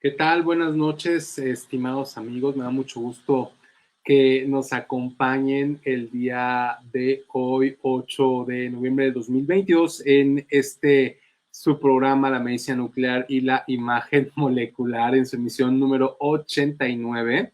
¿Qué tal? Buenas noches, estimados amigos. Me da mucho gusto que nos acompañen el día de hoy, 8 de noviembre de 2022, en su programa La Medicina Nuclear y la Imagen Molecular, en su emisión número 89.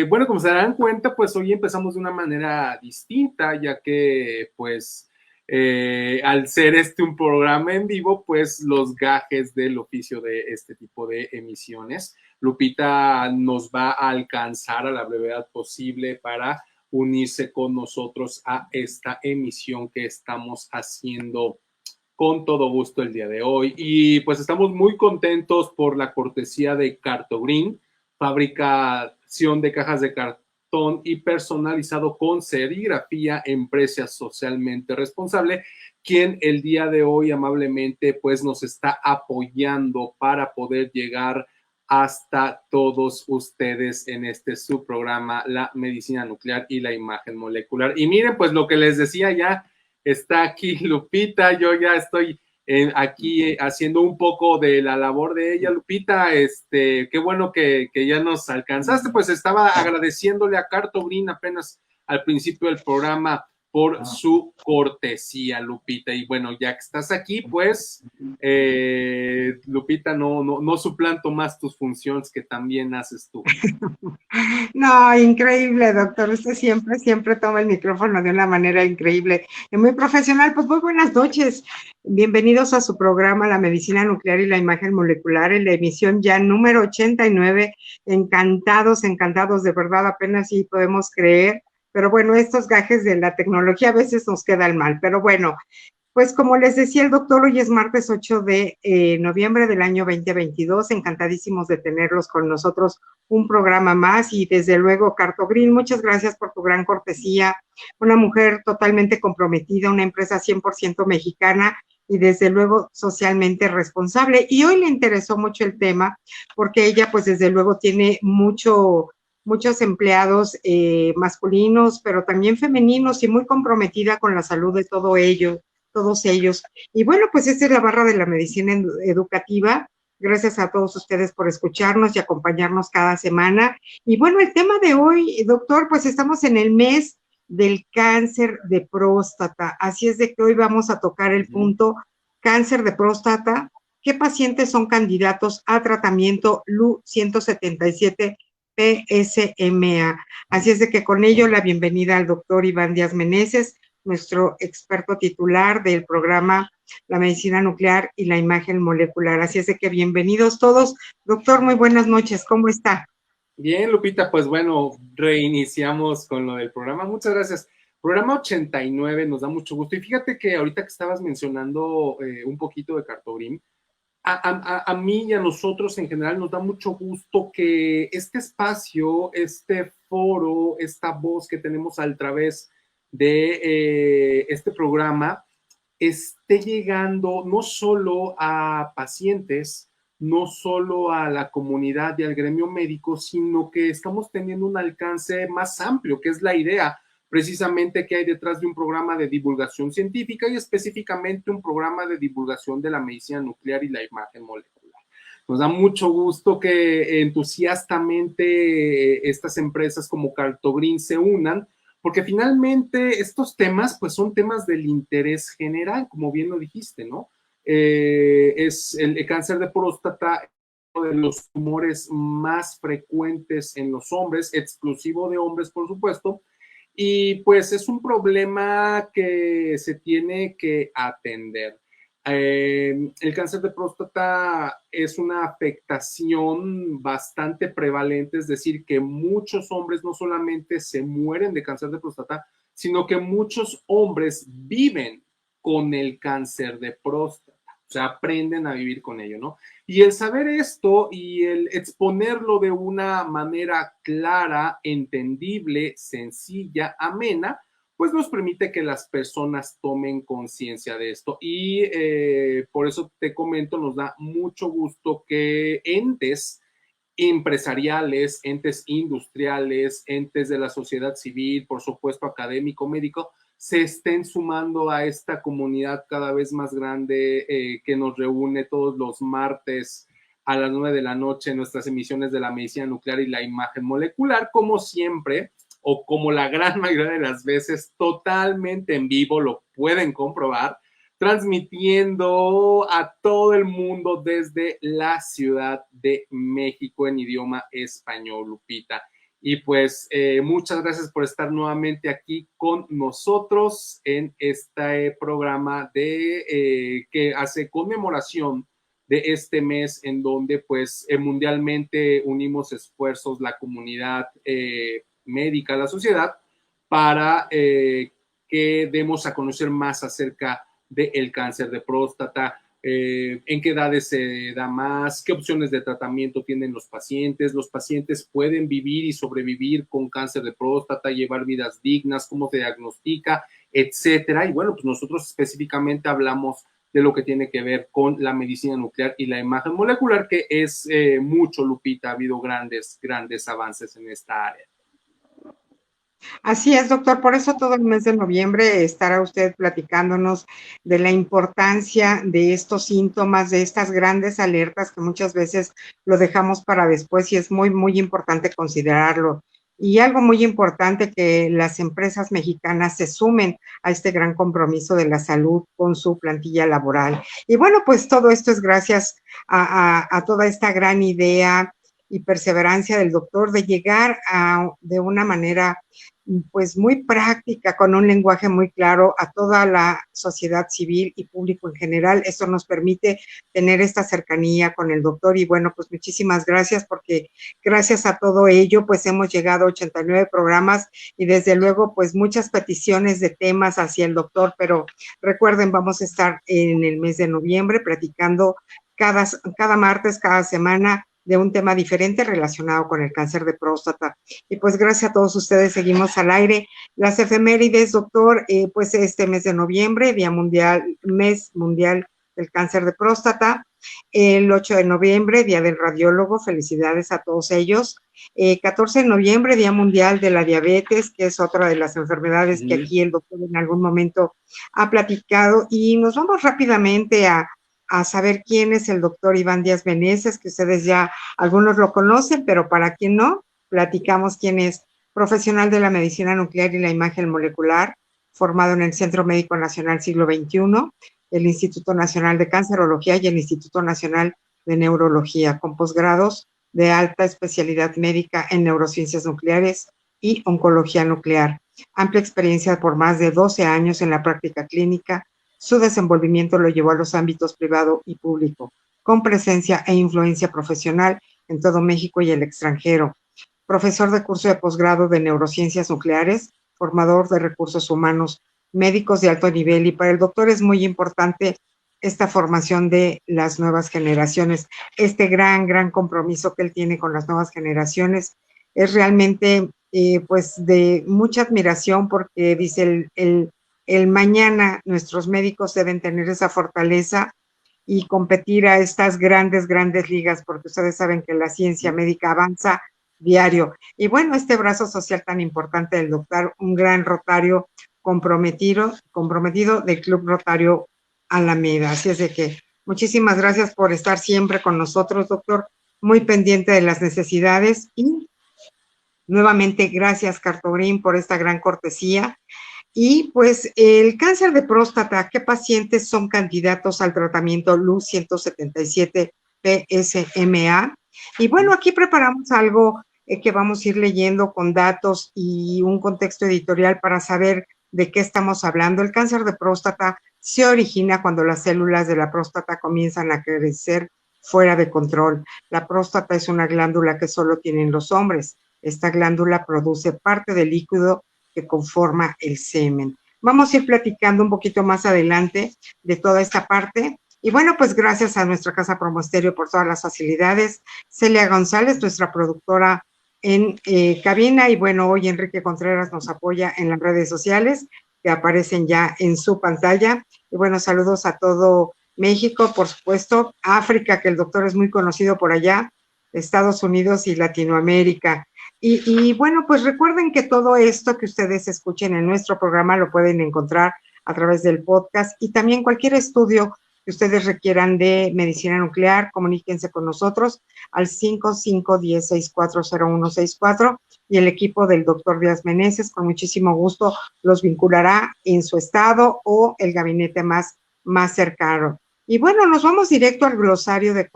Bueno, como se darán cuenta, pues hoy empezamos de una manera distinta, ya que pues al ser un programa en vivo, pues los gajes del oficio de este tipo de emisiones, Lupita nos va a alcanzar a la brevedad posible para unirse con nosotros a esta emisión que estamos haciendo con todo gusto el día de hoy. Y pues estamos muy contentos por la cortesía de Cartogreen, fabricación de cajas de cartón y personalizado con serigrafía, empresa socialmente responsable, quien el día de hoy amablemente pues nos está apoyando para poder llegar hasta todos ustedes en su programa, La Medicina Nuclear y la Imagen Molecular. Y miren, pues lo que les decía, ya está aquí Lupita, yo ya estoy aquí haciendo un poco de la labor de ella. Lupita, qué bueno que ya nos alcanzaste, pues estaba agradeciéndole a Cartogreen apenas al principio del programa por su cortesía, Lupita. Y bueno, ya que estás aquí, pues, Lupita, no suplanto más tus funciones que también haces tú. No, increíble, doctor. Usted siempre toma el micrófono de una manera increíble y muy profesional. Pues muy buenas noches. Bienvenidos a su programa La Medicina Nuclear y la Imagen Molecular en la emisión ya número 89. Encantados, encantados, de verdad, apenas sí podemos creer. Pero bueno, estos gajes de la tecnología a veces nos quedan mal. Pero bueno, pues como les decía el doctor, hoy es martes 8 de noviembre del año 2022, encantadísimos de tenerlos con nosotros un programa más y desde luego Cartogreen, muchas gracias por tu gran cortesía, una mujer totalmente comprometida, una empresa 100% mexicana y desde luego socialmente responsable. Y hoy le interesó mucho el tema porque ella pues desde luego tiene muchos empleados masculinos, pero también femeninos y muy comprometida con la salud de todos ellos. Y bueno, pues esta es la barra de la medicina educativa. Gracias a todos ustedes por escucharnos y acompañarnos cada semana. Y bueno, el tema de hoy, doctor, pues estamos en el mes del cáncer de próstata. Así es de que hoy vamos a tocar el punto cáncer de próstata. ¿Qué pacientes son candidatos a tratamiento LU 177 PSMA? Así es de que con ello la bienvenida al doctor Iván Díaz Meneses, nuestro experto titular del programa La Medicina Nuclear y la Imagen Molecular. Así es de que bienvenidos todos. Doctor, muy buenas noches. ¿Cómo está? Bien, Lupita, pues bueno, reiniciamos con lo del programa. Muchas gracias. Programa 89, nos da mucho gusto. Y fíjate que ahorita que estabas mencionando un poquito de Cartogreen, a mí y a nosotros en general nos da mucho gusto que este espacio, este foro, esta voz que tenemos a través de este programa esté llegando no solo a pacientes, no solo a la comunidad y al gremio médico, sino que estamos teniendo un alcance más amplio, que es la idea precisamente que hay detrás de un programa de divulgación científica y específicamente un programa de divulgación de la medicina nuclear y la imagen molecular. Nos da mucho gusto que entusiastamente estas empresas como Cartogreen se unan, porque finalmente estos temas pues son temas del interés general, como bien lo dijiste, ¿no? Es el cáncer de próstata, uno de los tumores más frecuentes en los hombres, exclusivo de hombres, por supuesto, y pues es un problema que se tiene que atender. El cáncer de próstata es una afectación bastante prevalente, es decir, que muchos hombres no solamente se mueren de cáncer de próstata, sino que muchos hombres viven con el cáncer de próstata, o sea, aprenden a vivir con ello, ¿no? Y el saber esto y el exponerlo de una manera clara, entendible, sencilla, amena, pues nos permite que las personas tomen conciencia de esto. Y por eso te comento, nos da mucho gusto que entes empresariales, entes industriales, entes de la sociedad civil, por supuesto académico, médico, se estén sumando a esta comunidad cada vez más grande que nos reúne todos los martes a las 9 de la noche nuestras emisiones de la medicina nuclear y la imagen molecular, como siempre, o como la gran mayoría de las veces, totalmente en vivo, lo pueden comprobar, transmitiendo a todo el mundo desde la Ciudad de México en idioma español, Lupita. Y pues muchas gracias por estar nuevamente aquí con nosotros en este programa que hace conmemoración de este mes en donde pues mundialmente unimos esfuerzos la comunidad médica, la sociedad, para que demos a conocer más acerca del cáncer de próstata, en qué edades se da más, qué opciones de tratamiento tienen los pacientes pueden vivir y sobrevivir con cáncer de próstata, llevar vidas dignas, cómo se diagnostica, etcétera. Y bueno, pues nosotros específicamente hablamos de lo que tiene que ver con la medicina nuclear y la imagen molecular, que es mucho, Lupita, ha habido grandes avances en esta área. Así es, doctor. Por eso todo el mes de noviembre estará usted platicándonos de la importancia de estos síntomas, de estas grandes alertas que muchas veces lo dejamos para después y es muy, muy importante considerarlo. Y algo muy importante, que las empresas mexicanas se sumen a este gran compromiso de la salud con su plantilla laboral. Y bueno, pues todo esto es gracias a toda esta gran idea y perseverancia del doctor de llegar de una manera pues muy práctica, con un lenguaje muy claro a toda la sociedad civil y público en general. Esto nos permite tener esta cercanía con el doctor y bueno, pues muchísimas gracias, porque gracias a todo ello pues hemos llegado a 89 programas y desde luego pues muchas peticiones de temas hacia el doctor, pero recuerden, vamos a estar en el mes de noviembre platicando cada martes, cada semana, de un tema diferente relacionado con el cáncer de próstata. Y pues gracias a todos ustedes, seguimos al aire. Las efemérides, doctor, pues este mes de noviembre, mes mundial del cáncer de próstata. El 8 de noviembre, Día del Radiólogo, felicidades a todos ellos. 14 de noviembre, Día Mundial de la Diabetes, que es otra de las enfermedades que aquí el doctor en algún momento ha platicado. Y nos vamos rápidamente a saber quién es el doctor Iván Díaz Meneses, que ustedes ya algunos lo conocen, pero para quien no, platicamos quién es. Profesional de la medicina nuclear y la imagen molecular, formado en el Centro Médico Nacional Siglo XXI, el Instituto Nacional de Cancerología y el Instituto Nacional de Neurología, con posgrados de alta especialidad médica en neurociencias nucleares y oncología nuclear. Amplia experiencia por más de 12 años en la práctica clínica. Su desenvolvimiento lo llevó a los ámbitos privado y público, con presencia e influencia profesional en todo México y el extranjero. Profesor de curso de posgrado de neurociencias nucleares, formador de recursos humanos, médicos de alto nivel, y para el doctor es muy importante esta formación de las nuevas generaciones, este gran compromiso que él tiene con las nuevas generaciones. Es realmente pues de mucha admiración, porque dice el mañana nuestros médicos deben tener esa fortaleza y competir a estas grandes ligas, porque ustedes saben que la ciencia médica avanza diario. Y bueno, este brazo social tan importante del doctor, un gran rotario comprometido del Club Rotario Alameda. Así es de que muchísimas gracias por estar siempre con nosotros, doctor, muy pendiente de las necesidades, y nuevamente gracias, Cartobrín, por esta gran cortesía. Y pues el cáncer de próstata, ¿qué pacientes son candidatos al tratamiento LUZ 177 PSMA? Y bueno, aquí preparamos algo que vamos a ir leyendo con datos y un contexto editorial para saber de qué estamos hablando. El cáncer de próstata se origina cuando las células de la próstata comienzan a crecer fuera de control. La próstata es una glándula que solo tienen los hombres. Esta glándula produce parte del líquido que conforma el semen. Vamos a ir platicando un poquito más adelante de toda esta parte. Y bueno, pues gracias a nuestra casa Promosterio por todas las facilidades. Celia González, nuestra productora en cabina. Y bueno, hoy Enrique Contreras nos apoya en las redes sociales que aparecen ya en su pantalla. Y bueno, saludos a todo México, por supuesto, África, que el doctor es muy conocido por allá, Estados Unidos y Latinoamérica. Y bueno, pues recuerden que todo esto que ustedes escuchen en nuestro programa lo pueden encontrar a través del podcast, y también cualquier estudio que ustedes requieran de medicina nuclear, comuníquense con nosotros al 5510-640164 y el equipo del doctor Díaz Meneses con muchísimo gusto los vinculará en su estado o el gabinete más cercano. Y bueno, nos vamos directo al glosario de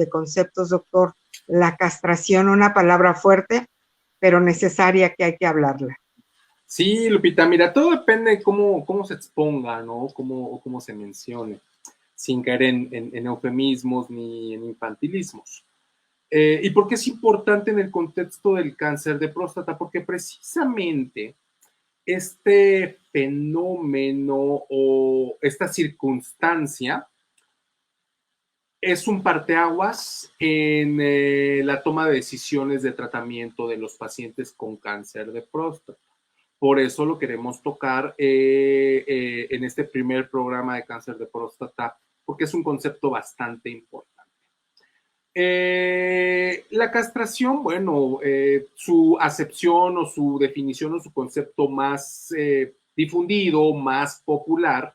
conceptos, doctor. La castración, una palabra fuerte, pero necesaria que hay que hablarla. Sí, Lupita, mira, todo depende de cómo se exponga, ¿no? Cómo se mencione, sin caer en eufemismos ni en infantilismos. ¿Y por qué es importante en el contexto del cáncer de próstata? Porque precisamente este fenómeno o esta circunstancia es un parteaguas en la toma de decisiones de tratamiento de los pacientes con cáncer de próstata. Por eso lo queremos tocar en este primer programa de cáncer de próstata, porque es un concepto bastante importante. La castración, bueno, su acepción o su definición o su concepto más difundido, más popular,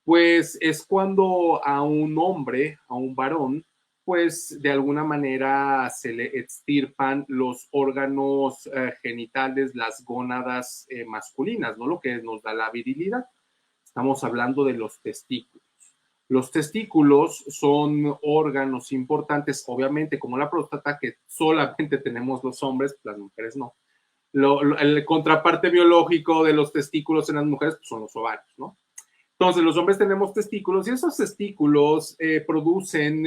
pues es cuando a un hombre, a un varón, pues de alguna manera se le extirpan los órganos genitales, las gónadas masculinas, ¿no? Lo que nos da la virilidad. Estamos hablando de los testículos. Los testículos son órganos importantes, obviamente, como la próstata, que solamente tenemos los hombres, las mujeres no. El contraparte biológico de los testículos en las mujeres pues, son los ovarios, ¿no? Entonces, los hombres tenemos testículos y esos testículos producen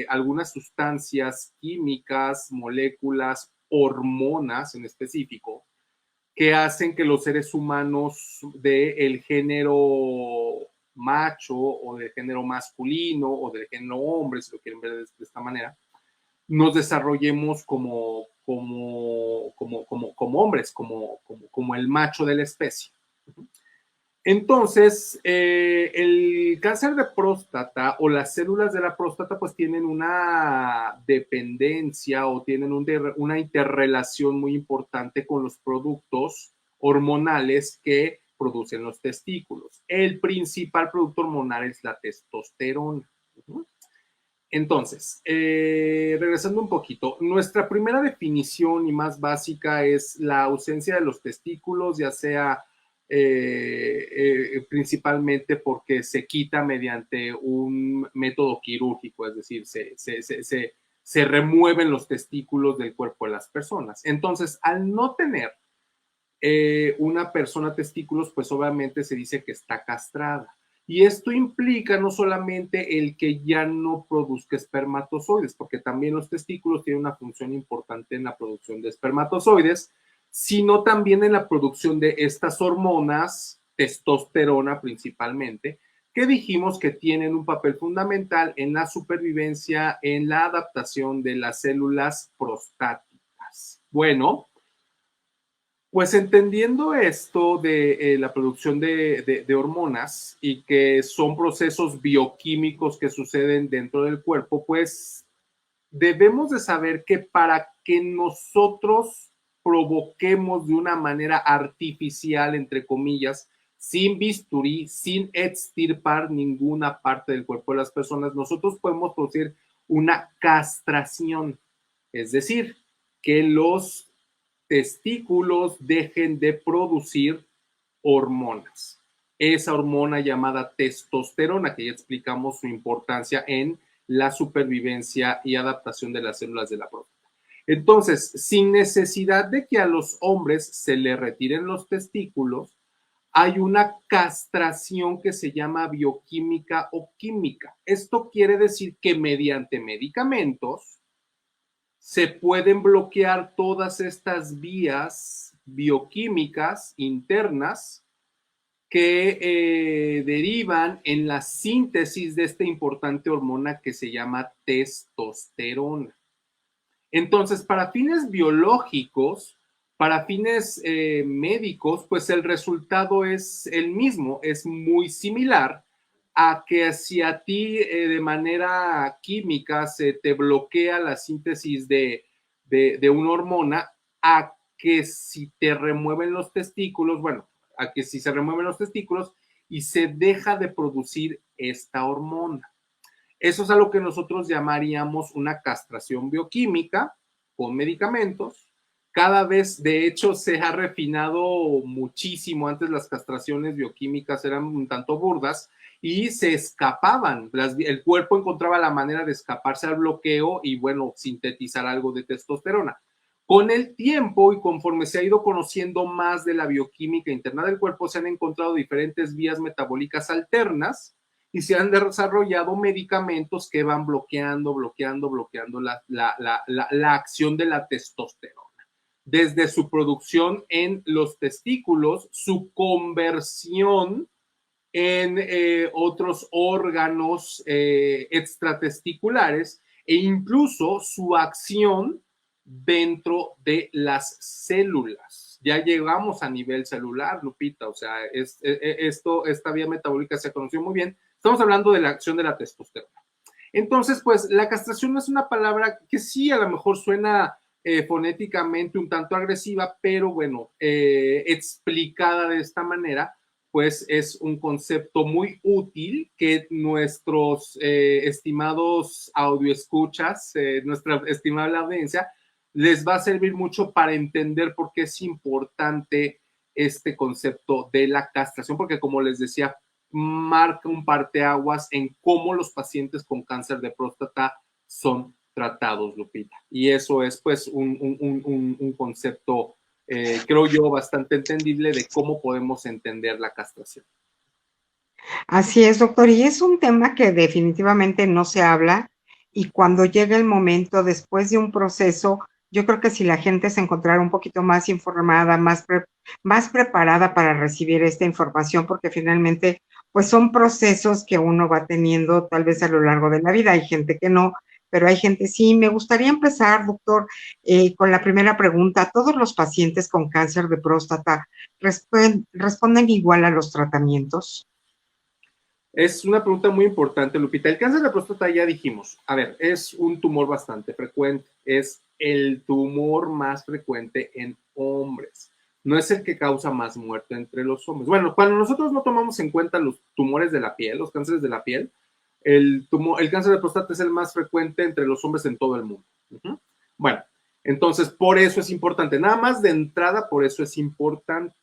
algunas sustancias químicas, moléculas, hormonas en específico, que hacen que los seres humanos del género macho o del género masculino o del género hombre, si lo quieren ver de esta manera, nos desarrollemos como hombres, como el macho de la especie. Entonces, el cáncer de próstata o las células de la próstata pues tienen una dependencia o tienen una interrelación muy importante con los productos hormonales que producen los testículos. El principal producto hormonal es la testosterona. Entonces, regresando un poquito, nuestra primera definición y más básica es la ausencia de los testículos, ya sea principalmente porque se quita mediante un método quirúrgico, es decir, se remueven los testículos del cuerpo de las personas. Entonces, al no tener una persona testículos, pues obviamente se dice que está castrada. Y esto implica no solamente el que ya no produzca espermatozoides, porque también los testículos tienen una función importante en la producción de espermatozoides, sino también en la producción de estas hormonas, testosterona principalmente, que dijimos que tienen un papel fundamental en la supervivencia, en la adaptación de las células prostáticas. Bueno, pues entendiendo esto de la producción de hormonas y que son procesos bioquímicos que suceden dentro del cuerpo, pues debemos de saber que para que nosotros provoquemos de una manera artificial, entre comillas, sin bisturí, sin extirpar ninguna parte del cuerpo de las personas, nosotros podemos producir una castración, es decir, que los testículos dejen de producir hormonas. Esa hormona llamada testosterona, que ya explicamos su importancia en la supervivencia y adaptación de las células de la próstata. Entonces, sin necesidad de que a los hombres se les retiren los testículos, hay una castración que se llama bioquímica o química. Esto quiere decir que mediante medicamentos se pueden bloquear todas estas vías bioquímicas internas que derivan en la síntesis de esta importante hormona que se llama testosterona. Entonces, para fines biológicos, para fines médicos, pues el resultado es el mismo, es muy similar a que si a ti de manera química se te bloquea la síntesis de una hormona, a que si te remueven los testículos, bueno, a que si se remueven los testículos y se deja de producir esta hormona. Eso es algo que nosotros llamaríamos una castración bioquímica con medicamentos. Cada vez, de hecho, se ha refinado muchísimo. Antes las castraciones bioquímicas eran un tanto burdas y se escapaban. El cuerpo encontraba la manera de escaparse al bloqueo y, bueno, sintetizar algo de testosterona. Con el tiempo y conforme se ha ido conociendo más de la bioquímica interna del cuerpo, se han encontrado diferentes vías metabólicas alternas y se han desarrollado medicamentos que van bloqueando la acción de la testosterona. Desde su producción en los testículos, su conversión en otros órganos extratesticulares e incluso su acción dentro de las células. Ya llegamos a nivel celular, Lupita, o sea, esta vía metabólica se conoció muy bien. Estamos hablando de la acción de la testosterona. Entonces, pues la castración no es una palabra que sí a lo mejor suena fonéticamente un tanto agresiva, pero bueno, explicada de esta manera, pues es un concepto muy útil que nuestros estimados audioescuchas, nuestra estimable audiencia, les va a servir mucho para entender por qué es importante este concepto de la castración, porque como les decía, marca un parteaguas en cómo los pacientes con cáncer de próstata son tratados, Lupita. Y eso es pues un concepto, creo yo, bastante entendible de cómo podemos entender la castración. Así es, doctor, y es un tema que definitivamente no se habla y cuando llega el momento, después de un proceso, yo creo que si la gente se encontrara un poquito más informada, más preparada para recibir esta información, porque finalmente, pues son procesos que uno va teniendo tal vez a lo largo de la vida. Hay gente que no, pero hay gente sí. Me gustaría empezar, doctor, con la primera pregunta. ¿Todos los pacientes con cáncer de próstata responden igual a los tratamientos? Es una pregunta muy importante, Lupita. El cáncer de próstata ya dijimos, a ver, es un tumor bastante frecuente, es el tumor más frecuente en hombres, no es el que causa más muerte entre los hombres. Bueno, cuando nosotros no tomamos en cuenta los tumores de la piel, los cánceres de la piel, el cáncer de próstata es el más frecuente entre los hombres en todo el mundo. Bueno, entonces por eso es importante, nada más de entrada, por eso es importante.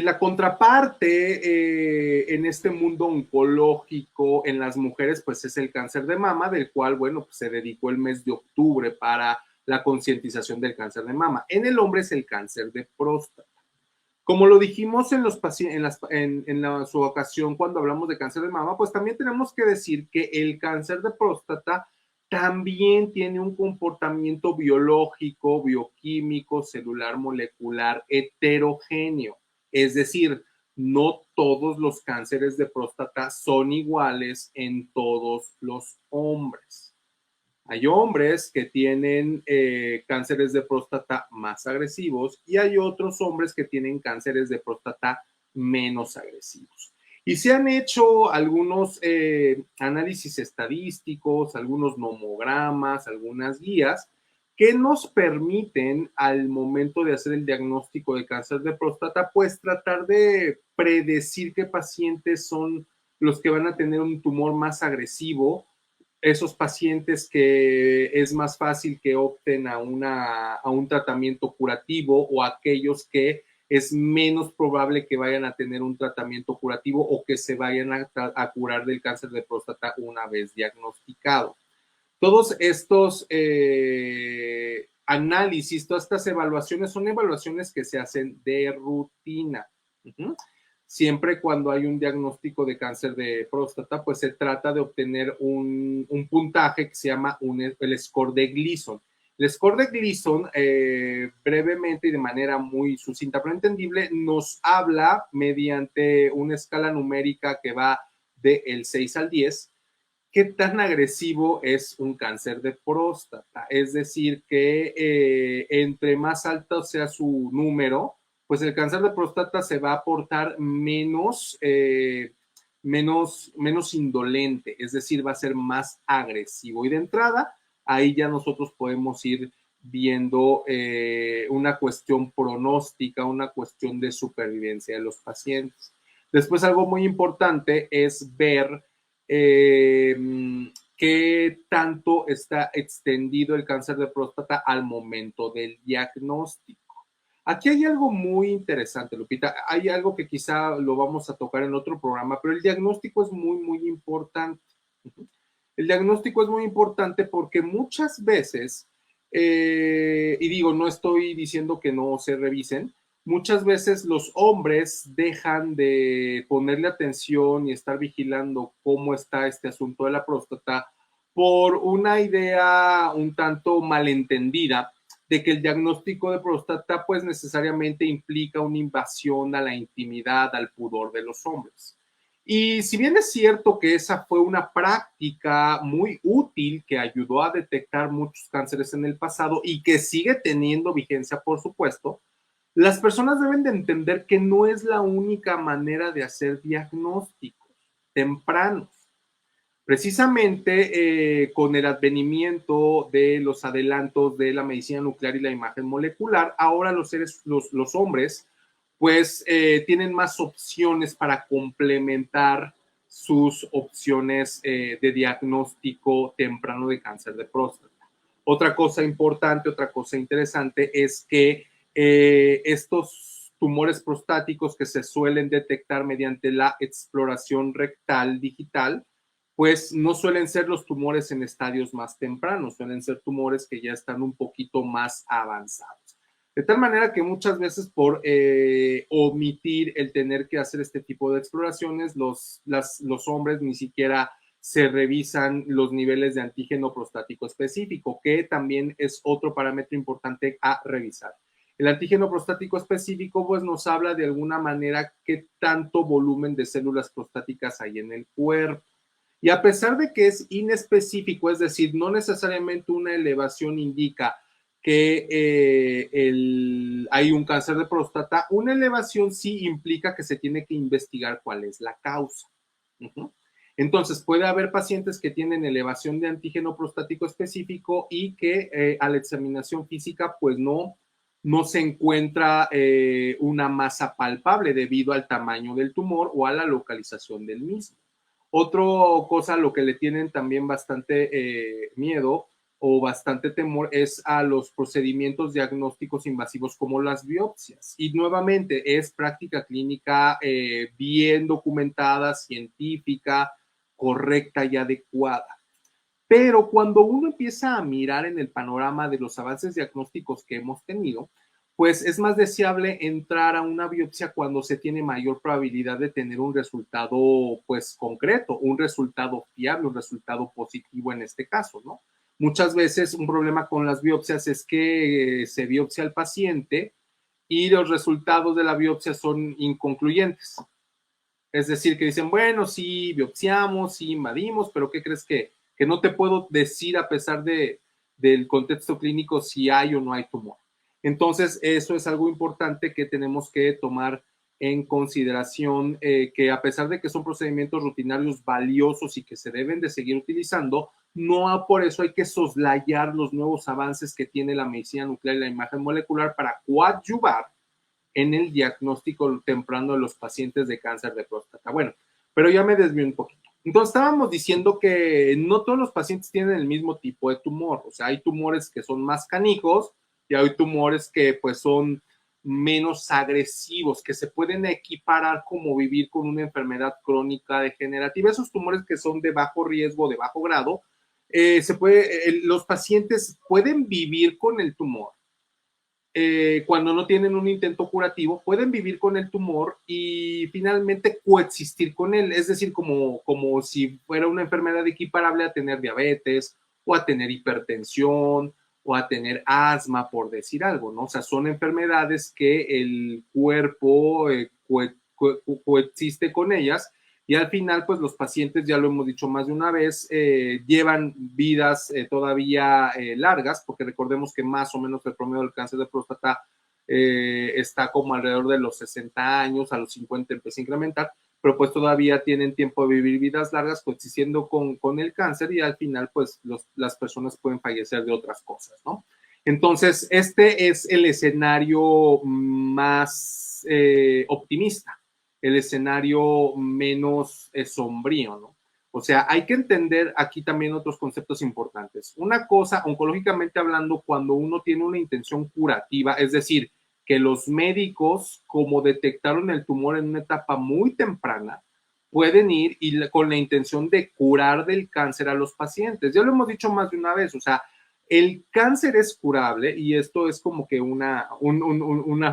La contraparte en este mundo oncológico en las mujeres, pues es el cáncer de mama, del cual, bueno, pues se dedicó el mes de octubre para la concientización del cáncer de mama. En el hombre es el cáncer de próstata. Como lo dijimos en, los su ocasión cuando hablamos de cáncer de mama, pues también tenemos que decir que el cáncer de próstata también tiene un comportamiento biológico, bioquímico, celular, molecular, heterogéneo. Es decir, no todos los cánceres de próstata son iguales en todos los hombres. Hay hombres que tienen cánceres de próstata más agresivos y hay otros hombres que tienen cánceres de próstata menos agresivos. Y se han hecho algunos análisis estadísticos, algunos nomogramas, algunas guías que nos permiten al momento de hacer el diagnóstico de cáncer de próstata, pues tratar de predecir qué pacientes son los que van a tener un tumor más agresivo, esos pacientes que es más fácil que opten a un tratamiento curativo o aquellos que es menos probable que vayan a tener un tratamiento curativo o que se vayan a curar del cáncer de próstata una vez diagnosticado. Todos estos análisis, todas estas evaluaciones son evaluaciones que se hacen de rutina. Siempre cuando hay un diagnóstico de cáncer de próstata, pues se trata de obtener un puntaje que se llama el score de Gleason. El score de Gleason, brevemente y de manera muy sucinta pero entendible, nos habla mediante una escala numérica que va del 6 al 10, qué tan agresivo es un cáncer de próstata. Es decir, que entre más alto sea su número, pues el cáncer de próstata se va a portar menos indolente, es decir, va a ser más agresivo. Y de entrada, ahí ya nosotros podemos ir viendo una cuestión pronóstica, una cuestión de supervivencia de los pacientes. Después, algo muy importante es ver qué tanto está extendido el cáncer de próstata al momento del diagnóstico. Aquí hay algo muy interesante, Lupita. Hay algo que quizá lo vamos a tocar en otro programa, pero el diagnóstico es muy, muy importante. El diagnóstico es muy importante porque muchas veces, y digo, no estoy diciendo que no se revisen, muchas veces los hombres dejan de ponerle atención y estar vigilando cómo está este asunto de la próstata por una idea un tanto malentendida de que el diagnóstico de próstata pues necesariamente implica una invasión a la intimidad, al pudor de los hombres. Y si bien es cierto que esa fue una práctica muy útil que ayudó a detectar muchos cánceres en el pasado y que sigue teniendo vigencia, por supuesto, las personas deben de entender que no es la única manera de hacer diagnósticos tempranos. Precisamente con el advenimiento de los adelantos de la medicina nuclear y la imagen molecular, ahora los hombres, pues tienen más opciones para complementar sus opciones de diagnóstico temprano de cáncer de próstata. Otra cosa importante, otra cosa interesante es que estos tumores prostáticos que se suelen detectar mediante la exploración rectal digital, pues no suelen ser los tumores en estadios más tempranos, suelen ser tumores que ya están un poquito más avanzados. De tal manera que muchas veces por omitir el tener que hacer este tipo de exploraciones, los hombres ni siquiera se revisan los niveles de antígeno prostático específico, que también es otro parámetro importante a revisar. El antígeno prostático específico pues nos habla de alguna manera qué tanto volumen de células prostáticas hay en el cuerpo. Y a pesar de que es inespecífico, es decir, no necesariamente una elevación indica que hay un cáncer de próstata, una elevación sí implica que se tiene que investigar cuál es la causa. Entonces, puede haber pacientes que tienen elevación de antígeno prostático específico y que a la examinación física, pues no se encuentra una masa palpable debido al tamaño del tumor o a la localización del mismo. Otra cosa, lo que le tienen también bastante miedo o bastante temor es a los procedimientos diagnósticos invasivos como las biopsias. Y nuevamente es práctica clínica bien documentada, científica, correcta y adecuada. Pero cuando uno empieza a mirar en el panorama de los avances diagnósticos que hemos tenido, pues es más deseable entrar a una biopsia cuando se tiene mayor probabilidad de tener un resultado, pues, concreto, un resultado fiable, un resultado positivo en este caso, ¿no? Muchas veces un problema con las biopsias es que se biopsia al paciente y los resultados de la biopsia son inconcluyentes. Es decir, que dicen, bueno, sí, biopsiamos, sí, invadimos, pero ¿qué crees que no te puedo decir a pesar del contexto clínico si hay o no hay tumor? Entonces, eso es algo importante que tenemos que tomar en consideración, que a pesar de que son procedimientos rutinarios valiosos y que se deben de seguir utilizando, no por eso hay que soslayar los nuevos avances que tiene la medicina nuclear y la imagen molecular para coadyuvar en el diagnóstico temprano de los pacientes de cáncer de próstata. Bueno, pero ya me desvié un poquito. Entonces estábamos diciendo que no todos los pacientes tienen el mismo tipo de tumor, o sea, hay tumores que son más canijos y hay tumores que pues son menos agresivos, que se pueden equiparar como vivir con una enfermedad crónica degenerativa. Esos tumores que son de bajo riesgo, de bajo grado, los pacientes pueden vivir con el tumor, cuando no tienen un intento curativo, pueden vivir con el tumor y finalmente coexistir con él, es decir, como si fuera una enfermedad equiparable a tener diabetes o a tener hipertensión o a tener asma, por decir algo, ¿no? O sea, son enfermedades que el cuerpo coexiste con ellas y al final, pues los pacientes, ya lo hemos dicho más de una vez, llevan vidas todavía largas, porque recordemos que más o menos el promedio del cáncer de próstata está como alrededor de los 60 años, a los 50 empieza a incrementar, pero pues todavía tienen tiempo de vivir vidas largas coexistiendo con el cáncer y al final, pues las personas pueden fallecer de otras cosas, ¿no? Entonces, este es el escenario más optimista. el escenario menos sombrío, ¿no? O sea, hay que entender aquí también otros conceptos importantes. Una cosa, oncológicamente hablando, cuando uno tiene una intención curativa, es decir, que los médicos, como detectaron el tumor en una etapa muy temprana, pueden ir y con la intención de curar del cáncer a los pacientes. Ya lo hemos dicho más de una vez, o sea, el cáncer es curable y esto es como que una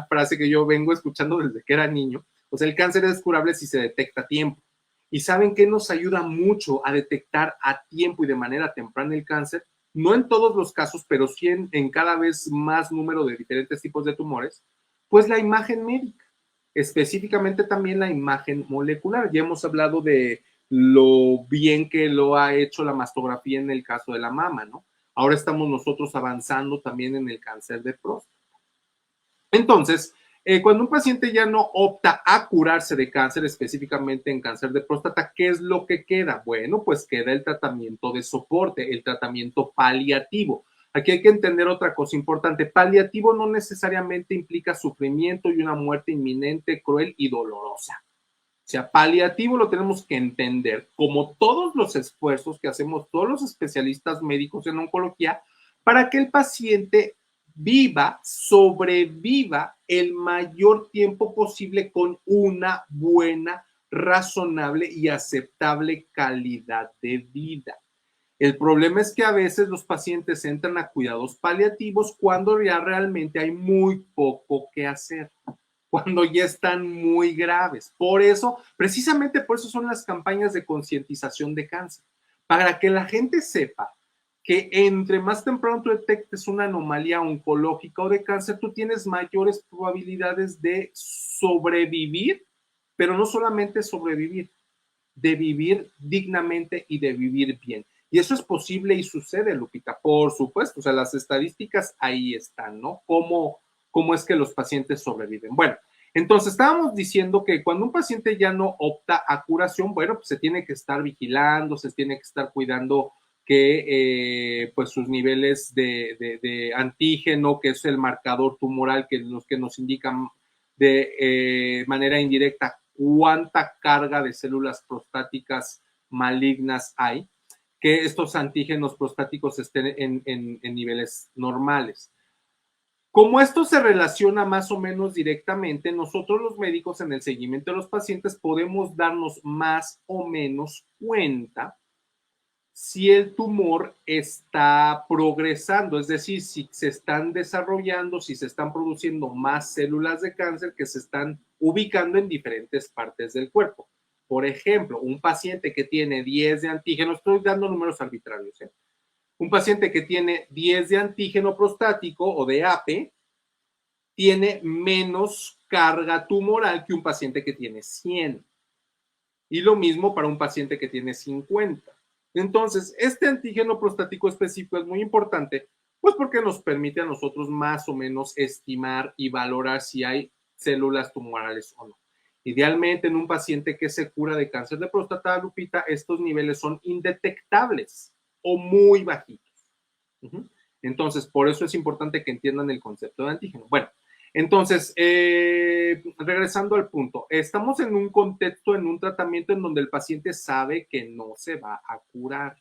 frase que yo vengo escuchando desde que era niño. O sea, el cáncer es curable si se detecta a tiempo. ¿Y saben qué nos ayuda mucho a detectar a tiempo y de manera temprana el cáncer? No en todos los casos, pero sí en cada vez más número de diferentes tipos de tumores, pues la imagen médica, específicamente también la imagen molecular. Ya hemos hablado de lo bien que lo ha hecho la mastografía en el caso de la mama, ¿no? Ahora estamos nosotros avanzando también en el cáncer de próstata. Entonces, cuando un paciente ya no opta a curarse de cáncer, específicamente en cáncer de próstata, ¿qué es lo que queda? Bueno, pues queda el tratamiento de soporte, el tratamiento paliativo. Aquí hay que entender otra cosa importante. Paliativo no necesariamente implica sufrimiento y una muerte inminente, cruel y dolorosa. O sea, paliativo lo tenemos que entender como todos los esfuerzos que hacemos todos los especialistas médicos en oncología para que el paciente viva, sobreviva el mayor tiempo posible con una buena, razonable y aceptable calidad de vida. El problema es que a veces los pacientes entran a cuidados paliativos cuando ya realmente hay muy poco que hacer, cuando ya están muy graves. Por eso, precisamente por eso son las campañas de concientización de cáncer, para que la gente sepa que entre más temprano tú detectes una anomalía oncológica o de cáncer, tú tienes mayores probabilidades de sobrevivir, pero no solamente sobrevivir, de vivir dignamente y de vivir bien. Y eso es posible y sucede, Lupita, por supuesto. O sea, las estadísticas ahí están, ¿no? ¿Cómo es que los pacientes sobreviven? Bueno, entonces estábamos diciendo que cuando un paciente ya no opta a curación, bueno, pues se tiene que estar vigilando, se tiene que estar cuidando que pues sus niveles de antígeno, que es el marcador tumoral que los que nos indican de manera indirecta cuánta carga de células prostáticas malignas hay, que estos antígenos prostáticos estén en niveles normales. Como esto se relaciona más o menos directamente, nosotros los médicos en el seguimiento de los pacientes podemos darnos más o menos cuenta si el tumor está progresando, es decir, si se están desarrollando, si se están produciendo más células de cáncer que se están ubicando en diferentes partes del cuerpo. Por ejemplo, un paciente que tiene 10 de antígeno, estoy dando números arbitrarios, ¿eh? Un paciente que tiene 10 de antígeno prostático o de AP tiene menos carga tumoral que un paciente que tiene 100. Y lo mismo para un paciente que tiene 50. Entonces, este antígeno prostático específico es muy importante, pues porque nos permite a nosotros más o menos estimar y valorar si hay células tumorales o no. Idealmente, en un paciente que se cura de cáncer de próstata, Lupita, estos niveles son indetectables o muy bajitos. Entonces, por eso es importante que entiendan el concepto de antígeno. Bueno, entonces, regresando al punto, estamos en un contexto, en un tratamiento en donde el paciente sabe que no se va a curar,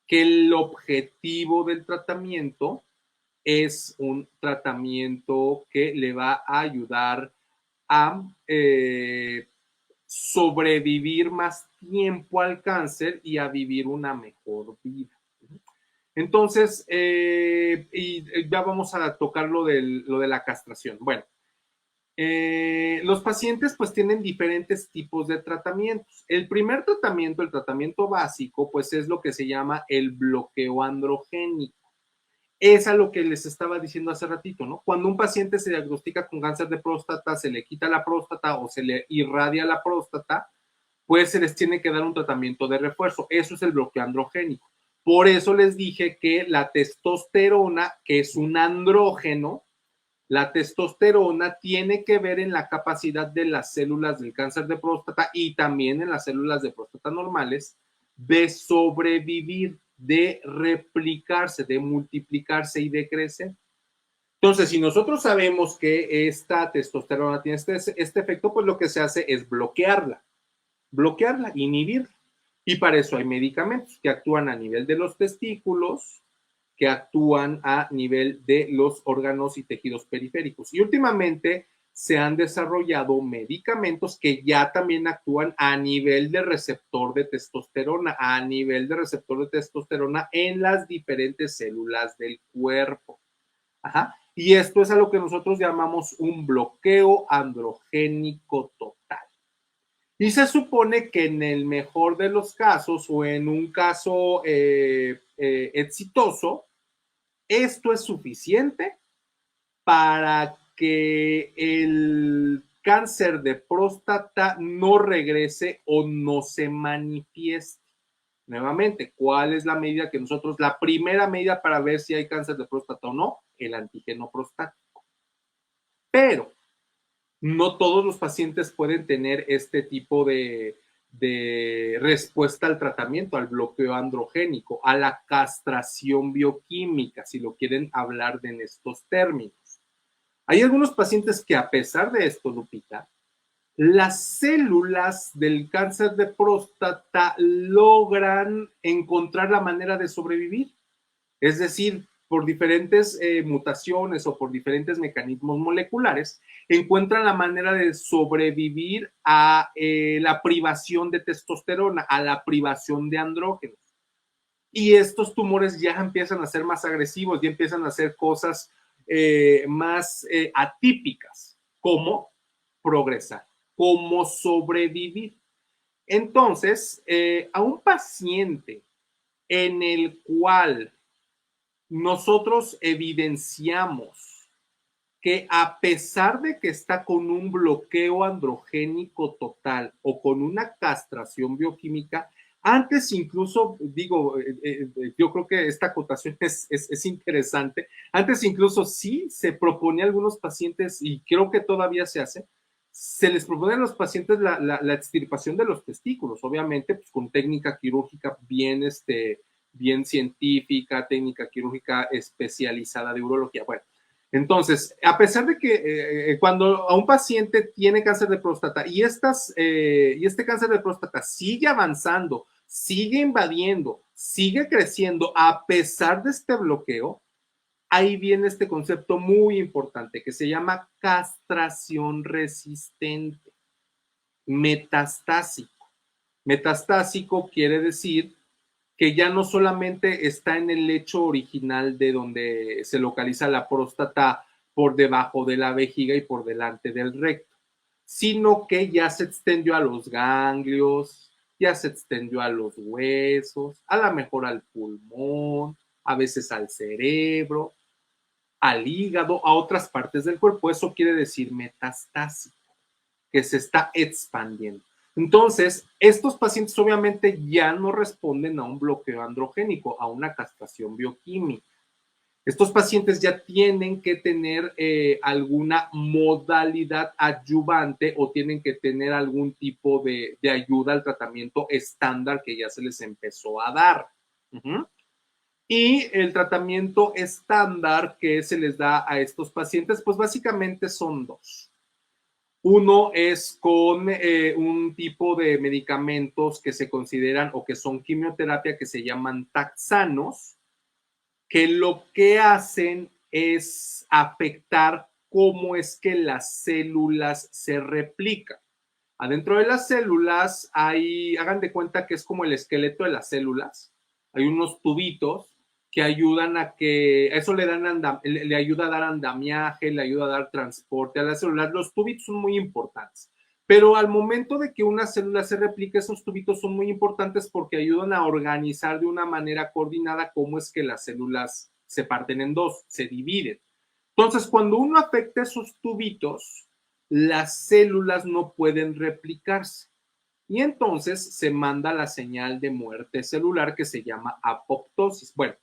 que el objetivo del tratamiento es un tratamiento que le va a ayudar a sobrevivir más tiempo al cáncer y a vivir una mejor vida. Entonces, y ya vamos a tocar lo de la castración. Bueno, los pacientes pues tienen diferentes tipos de tratamientos. El primer tratamiento, el tratamiento básico, pues es lo que se llama el bloqueo androgénico. Es a lo que les estaba diciendo hace ratito, ¿no? Cuando un paciente se diagnostica con cáncer de próstata, se le quita la próstata o se le irradia la próstata, pues se les tiene que dar un tratamiento de refuerzo. Eso es el bloqueo androgénico. Por eso les dije que la testosterona, que es un andrógeno, la testosterona tiene que ver en la capacidad de las células del cáncer de próstata y también en las células de próstata normales de sobrevivir, de replicarse, de multiplicarse y de crecer. Entonces, si nosotros sabemos que esta testosterona tiene este efecto, pues lo que se hace es bloquearla, inhibirla. Y para eso hay medicamentos que actúan a nivel de los testículos, que actúan a nivel de los órganos y tejidos periféricos. Y últimamente se han desarrollado medicamentos que ya también actúan a nivel de receptor de testosterona, en las diferentes células del cuerpo. Ajá. Y esto es a lo que nosotros llamamos un bloqueo androgénico total. Y se supone que en el mejor de los casos o en un caso exitoso, esto es suficiente para que el cáncer de próstata no regrese o no se manifieste. Nuevamente, ¿cuál es la medida que nosotros, la primera medida para ver si hay cáncer de próstata o no? El antígeno prostático. Pero no todos los pacientes pueden tener este tipo de respuesta al tratamiento, al bloqueo androgénico, a la castración bioquímica, si lo quieren hablar en estos términos. Hay algunos pacientes que a pesar de esto, Lupita, las células del cáncer de próstata logran encontrar la manera de sobrevivir. Es decir, por diferentes mutaciones o por diferentes mecanismos moleculares, encuentran la manera de sobrevivir a la privación de testosterona, a la privación de andrógenos. Y estos tumores ya empiezan a ser más agresivos, ya empiezan a hacer cosas más atípicas, como progresar, como sobrevivir. Entonces, a un paciente en el cual nosotros evidenciamos que a pesar de que está con un bloqueo androgénico total o con una castración bioquímica, antes incluso, digo, yo creo que esta acotación es interesante, antes incluso sí se proponía a algunos pacientes, y creo que todavía se hace, se les propone a los pacientes la extirpación de los testículos, obviamente pues, con técnica quirúrgica bien científica, técnica quirúrgica especializada de urología. Bueno, entonces, a pesar de que cuando a un paciente tiene cáncer de próstata y este cáncer de próstata sigue avanzando, sigue invadiendo, sigue creciendo, a pesar de este bloqueo, ahí viene este concepto muy importante que se llama castración resistente, metastásico. Metastásico quiere decir que ya no solamente está en el lecho original de donde se localiza la próstata por debajo de la vejiga y por delante del recto, sino que ya se extendió a los ganglios, ya se extendió a los huesos, a lo mejor al pulmón, a veces al cerebro, al hígado, a otras partes del cuerpo. Eso quiere decir metastásico, que se está expandiendo. Entonces, estos pacientes obviamente ya no responden a un bloqueo androgénico, a una castración bioquímica. Estos pacientes ya tienen que tener alguna modalidad adyuvante o tienen que tener algún tipo de ayuda al tratamiento estándar que ya se les empezó a dar. Y el tratamiento estándar que se les da a estos pacientes, pues básicamente son dos. Uno es con un tipo de medicamentos que se consideran o que son quimioterapia que se llaman taxanos, que lo que hacen es afectar cómo es que las células se replican. Adentro de las células hagan de cuenta que es como el esqueleto de las células. Hay unos tubitos que ayudan a que, eso le ayuda a dar andamiaje, le ayuda a dar transporte a las células. Los tubitos son muy importantes. Pero al momento de que una célula se replique, esos tubitos son muy importantes porque ayudan a organizar de una manera coordinada cómo es que las células se parten en dos, se dividen. Entonces, cuando uno afecta esos tubitos, las células no pueden replicarse. Y entonces se manda la señal de muerte celular que se llama apoptosis. Bueno,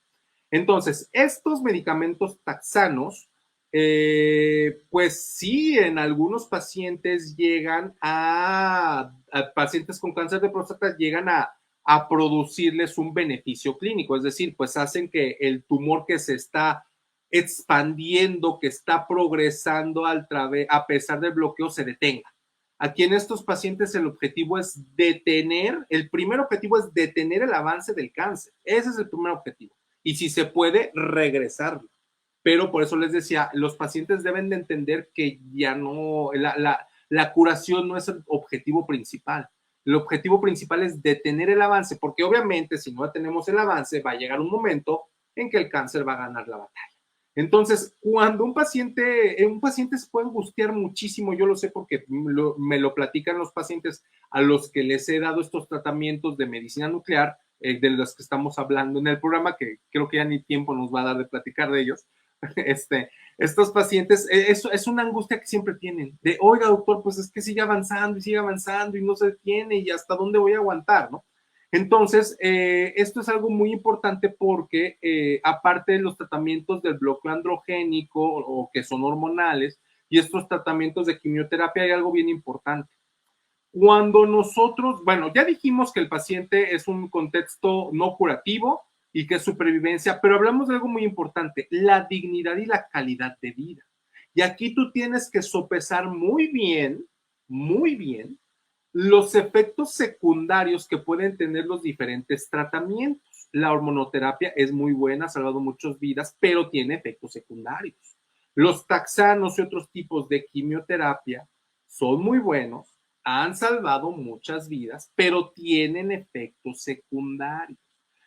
entonces, estos medicamentos taxanos, pues sí, en algunos pacientes pacientes con cáncer de próstata llegan a producirles un beneficio clínico, es decir, pues hacen que el tumor que se está expandiendo, que está progresando a pesar del bloqueo, se detenga. Aquí en estos pacientes el objetivo es detener, el primer objetivo es detener el avance del cáncer. Ese es el primer objetivo. Y si se puede, regresarlo. Pero por eso les decía, los pacientes deben de entender que ya no, la curación no es el objetivo principal. El objetivo principal es detener el avance, porque obviamente si no detenemos el avance, va a llegar un momento en que el cáncer va a ganar la batalla. Entonces, cuando un paciente se puede angustiar muchísimo, yo lo sé porque me lo platican los pacientes a los que les he dado estos tratamientos de medicina nuclear, de los que estamos hablando en el programa, que creo que ya ni tiempo nos va a dar de platicar de ellos. Estos pacientes, eso es una angustia que siempre tienen, de, oiga, doctor, pues es que sigue avanzando y no se detiene y hasta dónde voy a aguantar, ¿no? Entonces, esto es algo muy importante porque aparte de los tratamientos del bloqueo androgénico o que son hormonales y estos tratamientos de quimioterapia, hay algo bien importante. Cuando nosotros, bueno, ya dijimos que el paciente es un contexto no curativo y que es supervivencia, pero hablamos de algo muy importante, la dignidad y la calidad de vida. Y aquí tú tienes que sopesar muy bien, los efectos secundarios que pueden tener los diferentes tratamientos. La hormonoterapia es muy buena, ha salvado muchas vidas, pero tiene efectos secundarios. Los taxanos y otros tipos de quimioterapia son muy buenos, han salvado muchas vidas, pero tienen efectos secundarios.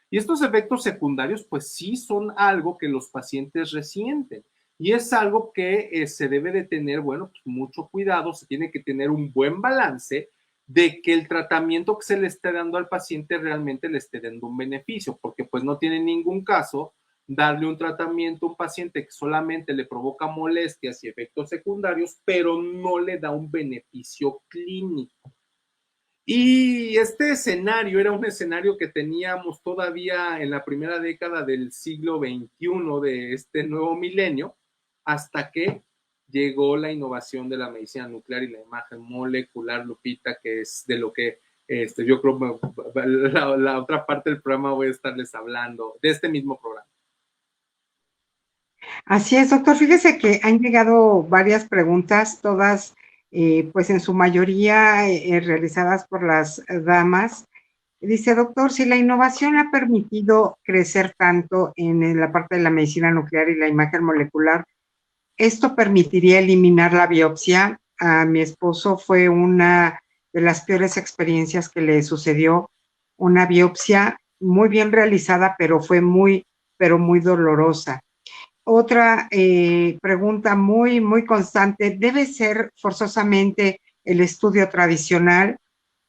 Y estos efectos secundarios, pues sí son algo que los pacientes resienten. Y es algo que se debe de tener, bueno, pues mucho cuidado, se tiene que tener un buen balance de que el tratamiento que se le esté dando al paciente realmente le esté dando un beneficio, porque pues no tiene ningún caso darle un tratamiento a un paciente que solamente le provoca molestias y efectos secundarios, pero no le da un beneficio clínico. Y este escenario era un escenario que teníamos todavía en la primera década del siglo XXI de este nuevo milenio, hasta que llegó la innovación de la medicina nuclear y la imagen molecular, Lupita, que es de lo que yo creo la otra parte del programa voy a estarles hablando, de este mismo programa. Así es, doctor. Fíjese que han llegado varias preguntas, todas, pues en su mayoría realizadas por las damas. Dice, doctor, si la innovación ha permitido crecer tanto en la parte de la medicina nuclear y la imagen molecular, ¿esto permitiría eliminar la biopsia? A mi esposo fue una de las peores experiencias que le sucedió, una biopsia muy bien realizada, pero muy dolorosa. Otra pregunta muy constante, ¿debe ser forzosamente el estudio tradicional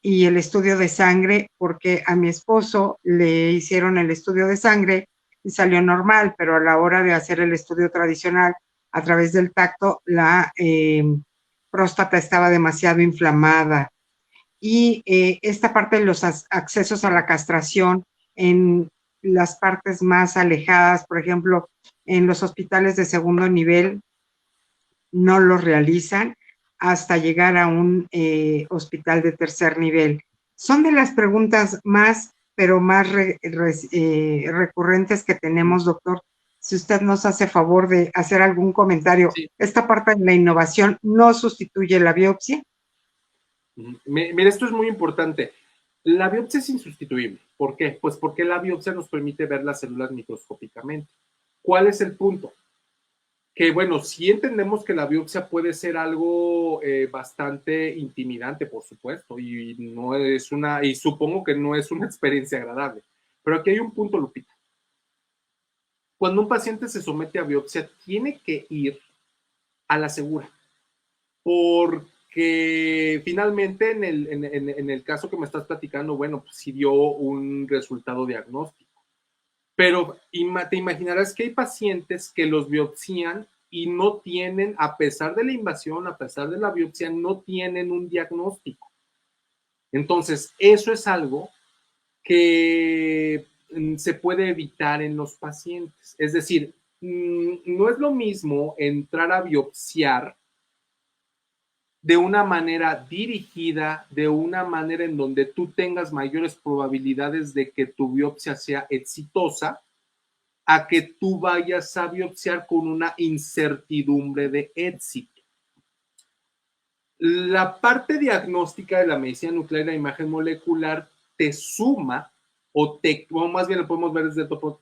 y el estudio de sangre? Porque a mi esposo le hicieron el estudio de sangre y salió normal, pero a la hora de hacer el estudio tradicional a través del tacto, la próstata estaba demasiado inflamada. Y esta parte de los accesos a la castración en las partes más alejadas, por ejemplo, en los hospitales de segundo nivel, no lo realizan hasta llegar a un hospital de tercer nivel. Son de las preguntas más, pero más recurrentes que tenemos, doctor. Si usted nos hace favor de hacer algún comentario, sí. ¿Esta parte de la innovación no sustituye la biopsia? Mira, esto es muy importante. La biopsia es insustituible. ¿Por qué? Pues porque la biopsia nos permite ver las células microscópicamente. ¿Cuál es el punto? Que bueno, sí entendemos que la biopsia puede ser algo bastante intimidante, por supuesto, y no es y supongo que no es una experiencia agradable. Pero aquí hay un punto, Lupita. Cuando un paciente se somete a biopsia, tiene que ir a la segura. Porque finalmente en el caso que me estás platicando, bueno, pues sí dio un resultado diagnóstico. Pero te imaginarás que hay pacientes que los biopsian y no tienen, a pesar de la invasión, a pesar de la biopsia, no tienen un diagnóstico. Entonces, eso es algo que se puede evitar en los pacientes. Es decir, no es lo mismo entrar a biopsiar de una manera dirigida, de una manera en donde tú tengas mayores probabilidades de que tu biopsia sea exitosa, a que tú vayas a biopsiar con una incertidumbre de éxito. La parte diagnóstica de la medicina nuclear y la imagen molecular te suma, o más bien lo podemos ver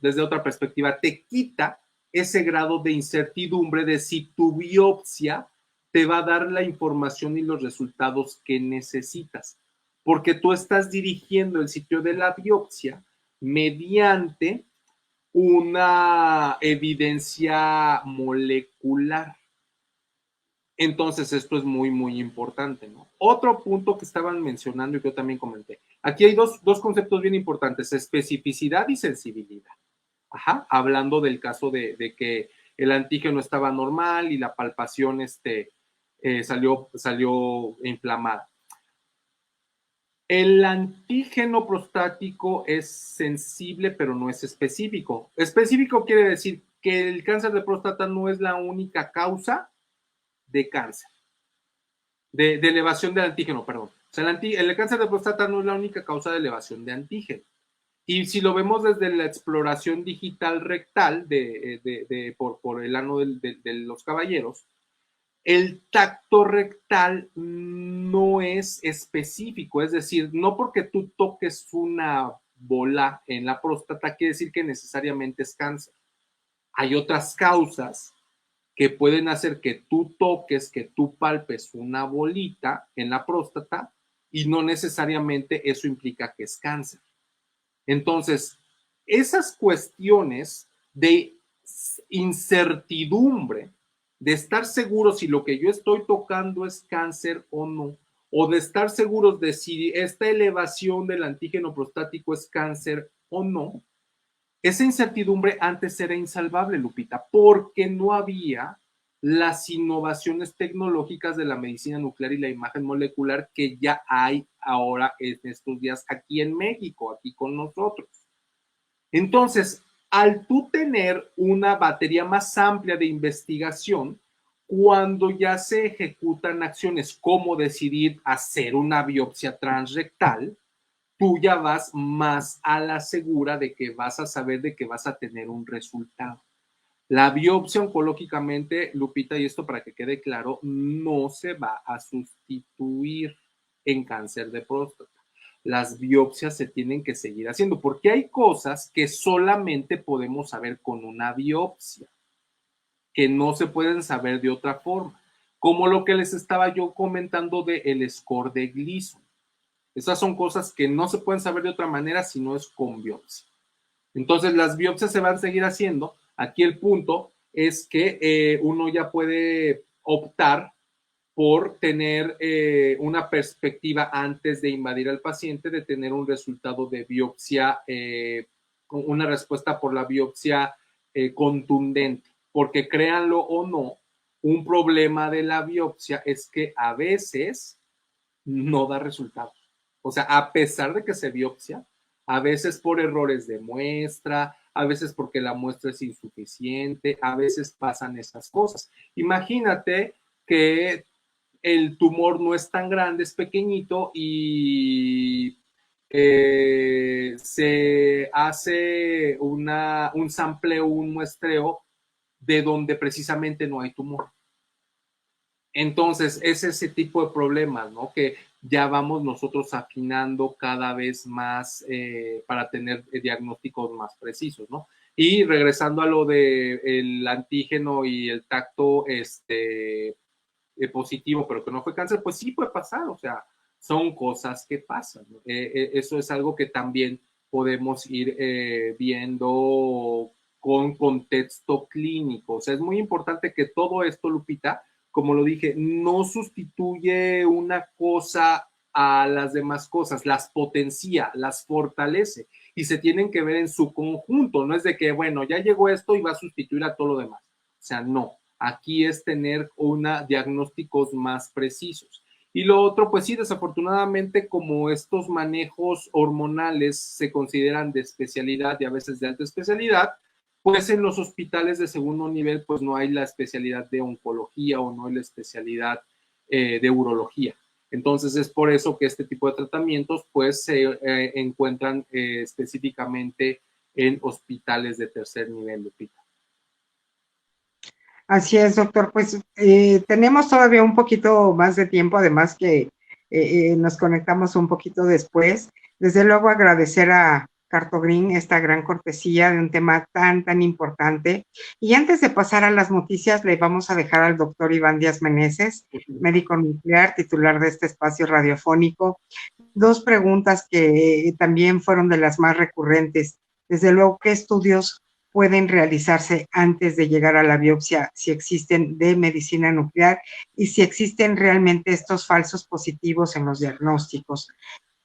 desde otra perspectiva, te quita ese grado de incertidumbre de si tu biopsia te va a dar la información y los resultados que necesitas, porque tú estás dirigiendo el sitio de la biopsia mediante una evidencia molecular. Entonces, esto es muy, muy importante, ¿no? Otro punto que estaban mencionando y que yo también comenté. Aquí hay dos conceptos bien importantes, especificidad y sensibilidad. Ajá, hablando del caso de que el antígeno estaba normal y la palpación salió inflamada. El antígeno prostático es sensible, pero no es específico. Específico quiere decir que el cáncer de próstata no es la única causa de cáncer, de elevación del antígeno, perdón. O sea, el cáncer de próstata no es la única causa de elevación de antígeno. Y si lo vemos desde la exploración digital rectal por el ano de los caballeros, el tacto rectal no es específico, es decir, no porque tú toques una bola en la próstata quiere decir que necesariamente es cáncer. Hay otras causas que pueden hacer que tú toques, que tú palpes una bolita en la próstata y no necesariamente eso implica que es cáncer. Entonces, esas cuestiones de incertidumbre, de estar seguros si lo que yo estoy tocando es cáncer o no, o de estar seguros de si esta elevación del antígeno prostático es cáncer o no, esa incertidumbre antes era insalvable, Lupita, porque no había las innovaciones tecnológicas de la medicina nuclear y la imagen molecular que ya hay ahora en estos días aquí en México, aquí con nosotros. Entonces, al tú tener una batería más amplia de investigación, cuando ya se ejecutan acciones como decidir hacer una biopsia transrectal, tú ya vas más a la segura de que vas a saber de que vas a tener un resultado. La biopsia oncológicamente, Lupita, y esto para que quede claro, no se va a sustituir en cáncer de próstata. Las biopsias se tienen que seguir haciendo porque hay cosas que solamente podemos saber con una biopsia, que no se pueden saber de otra forma, como lo que les estaba yo comentando del score de Gleason. Esas son cosas que no se pueden saber de otra manera si no es con biopsia. Entonces, las biopsias se van a seguir haciendo. Aquí el punto es que uno ya puede optar por tener una perspectiva antes de invadir al paciente, de tener un resultado de biopsia, una respuesta por la biopsia contundente. Porque créanlo o no, un problema de la biopsia es que a veces no da resultados. O sea, a pesar de que se biopsia, a veces por errores de muestra, a veces porque la muestra es insuficiente, a veces pasan esas cosas. Imagínate que el tumor no es tan grande, es pequeñito y se hace un sampleo, un muestreo de donde precisamente no hay tumor. Entonces, es ese tipo de problemas, ¿no? Que ya vamos nosotros afinando cada vez más para tener diagnósticos más precisos, ¿no? Y regresando a lo del antígeno y el tacto positivo, pero que no fue cáncer, pues sí puede pasar, o sea, son cosas que pasan, ¿no? Eso es algo que también podemos ir viendo con contexto clínico. O sea, es muy importante que todo esto, Lupita, como lo dije, no sustituye una cosa a las demás cosas, las potencia, las fortalece y se tienen que ver en su conjunto. No es de que, bueno, ya llegó esto y va a sustituir a todo lo demás. O sea, no. Aquí es tener diagnósticos más precisos. Y lo otro, pues sí, desafortunadamente, como estos manejos hormonales se consideran de especialidad y a veces de alta especialidad, pues en los hospitales de segundo nivel, pues no hay la especialidad de oncología o no hay la especialidad de urología. Entonces es por eso que este tipo de tratamientos pues se encuentran específicamente en hospitales de tercer nivel, Lupita. Así es, doctor. Pues tenemos todavía un poquito más de tiempo, además que nos conectamos un poquito después. Desde luego agradecer a Cartogreen esta gran cortesía de un tema tan, tan importante. Y antes de pasar a las noticias, le vamos a dejar al doctor Iván Díaz Meneses, médico nuclear, titular de este espacio radiofónico, dos preguntas que también fueron de las más recurrentes. Desde luego, ¿qué estudios pueden realizarse antes de llegar a la biopsia, si existen de medicina nuclear y si existen realmente estos falsos positivos en los diagnósticos?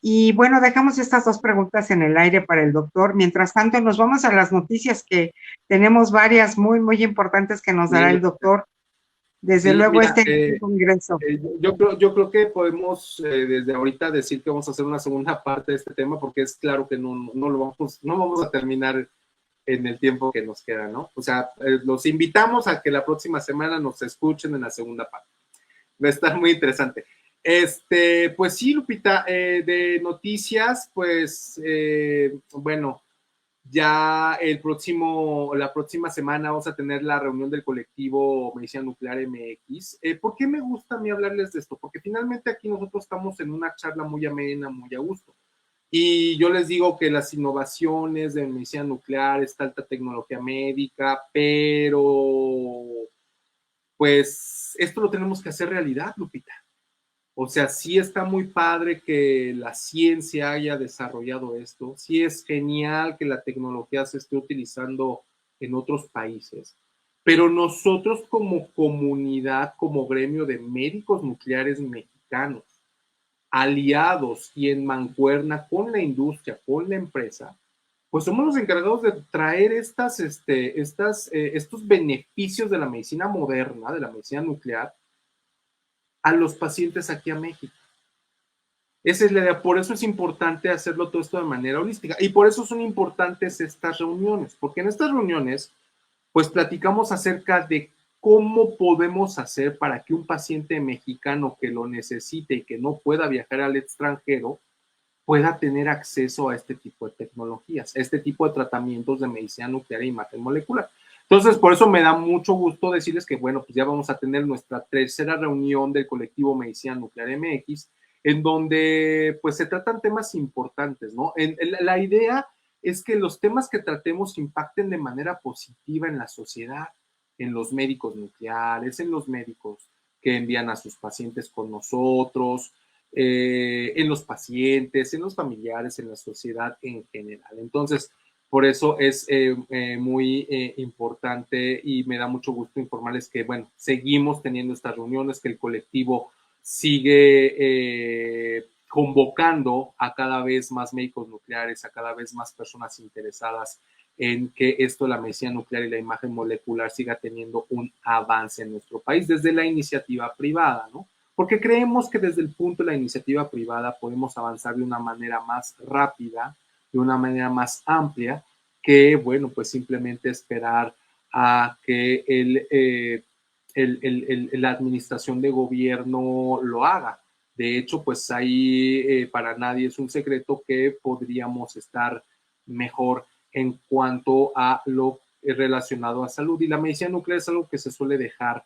Y bueno, dejamos estas dos preguntas en el aire para el doctor. Mientras tanto, nos vamos a las noticias, que tenemos varias muy, muy importantes que nos dará el doctor. Desde Sí, luego, mira, este congreso. yo creo que podemos desde ahorita decir que vamos a hacer una segunda parte de este tema, porque es claro que no vamos a terminar en el tiempo que nos queda, ¿no? O sea, los invitamos a que la próxima semana nos escuchen en la segunda parte. Va a estar muy interesante. Pues sí, Lupita, de noticias, pues, bueno, ya la próxima semana vamos a tener la reunión del colectivo Medicina Nuclear MX. ¿Por qué me gusta a mí hablarles de esto? Porque finalmente aquí nosotros estamos en una charla muy amena, muy a gusto. Y yo les digo que las innovaciones de medicina nuclear, esta alta tecnología médica, pero pues esto lo tenemos que hacer realidad, Lupita. O sea, sí está muy padre que la ciencia haya desarrollado esto, sí es genial que la tecnología se esté utilizando en otros países, pero nosotros como comunidad, como gremio de médicos nucleares mexicanos, aliados y en mancuerna con la industria, con la empresa, pues somos los encargados de traer estos beneficios de la medicina moderna, de la medicina nuclear, a los pacientes aquí a México. Esa es la idea, por eso es importante hacerlo todo esto de manera holística y por eso son importantes estas reuniones, porque en estas reuniones pues platicamos acerca de cómo podemos hacer para que un paciente mexicano que lo necesite y que no pueda viajar al extranjero pueda tener acceso a este tipo de tecnologías, a este tipo de tratamientos de medicina nuclear e imagen molecular. Entonces, por eso me da mucho gusto decirles que, bueno, pues ya vamos a tener nuestra tercera reunión del colectivo Medicina Nuclear MX, en donde pues se tratan temas importantes, ¿no? La idea es que los temas que tratemos impacten de manera positiva en la sociedad, en los médicos nucleares, en los médicos que envían a sus pacientes con nosotros, en los pacientes, en los familiares, en la sociedad en general. Entonces, por eso es muy importante y me da mucho gusto informarles que, bueno, seguimos teniendo estas reuniones, que el colectivo sigue convocando a cada vez más médicos nucleares, a cada vez más personas interesadas en que esto de la medicina nuclear y la imagen molecular siga teniendo un avance en nuestro país desde la iniciativa privada, ¿no? Porque creemos que desde el punto de la iniciativa privada podemos avanzar de una manera más rápida, de una manera más amplia, que, bueno, pues simplemente esperar a que la administración de gobierno lo haga. De hecho, pues ahí para nadie es un secreto que podríamos estar mejor en cuanto a lo relacionado a salud. Y la medicina nuclear es algo que se suele dejar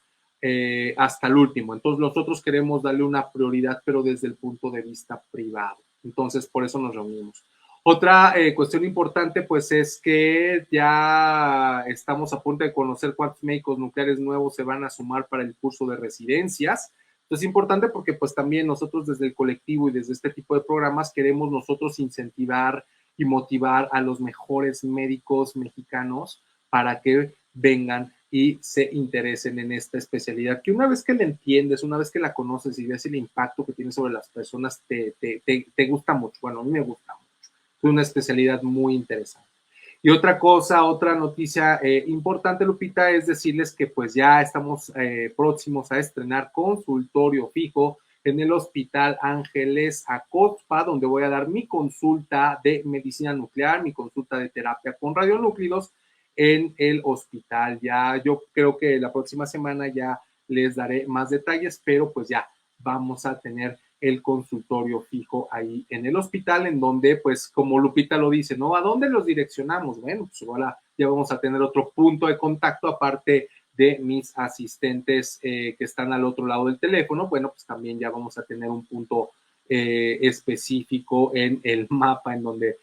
hasta el último. Entonces nosotros queremos darle una prioridad, pero desde el punto de vista privado. Entonces por eso nos reunimos. Otra cuestión importante pues es que ya estamos a punto de conocer cuántos médicos nucleares nuevos se van a sumar para el curso de residencias. Entonces es importante porque pues también nosotros desde el colectivo y desde este tipo de programas queremos nosotros incentivar y motivar a los mejores médicos mexicanos para que vengan y se interesen en esta especialidad, que una vez que la entiendes, una vez que la conoces y ves el impacto que tiene sobre las personas, te gusta mucho. Bueno, a mí me gusta mucho. Es una especialidad muy interesante. Y otra cosa, otra noticia importante, Lupita, es decirles que pues ya estamos próximos a estrenar consultorio fijo en el Hospital Ángeles Acoxpa, donde voy a dar mi consulta de medicina nuclear, mi consulta de terapia con radionúclidos en el hospital. Ya yo creo que la próxima semana ya les daré más detalles, pero pues ya vamos a tener el consultorio fijo ahí en el hospital, en donde, pues, como Lupita lo dice, ¿no? ¿A dónde los direccionamos? Bueno, pues ahora ya vamos a tener otro punto de contacto, aparte de mis asistentes que están al otro lado del teléfono. Bueno, pues también ya vamos a tener un punto específico en el mapa, en donde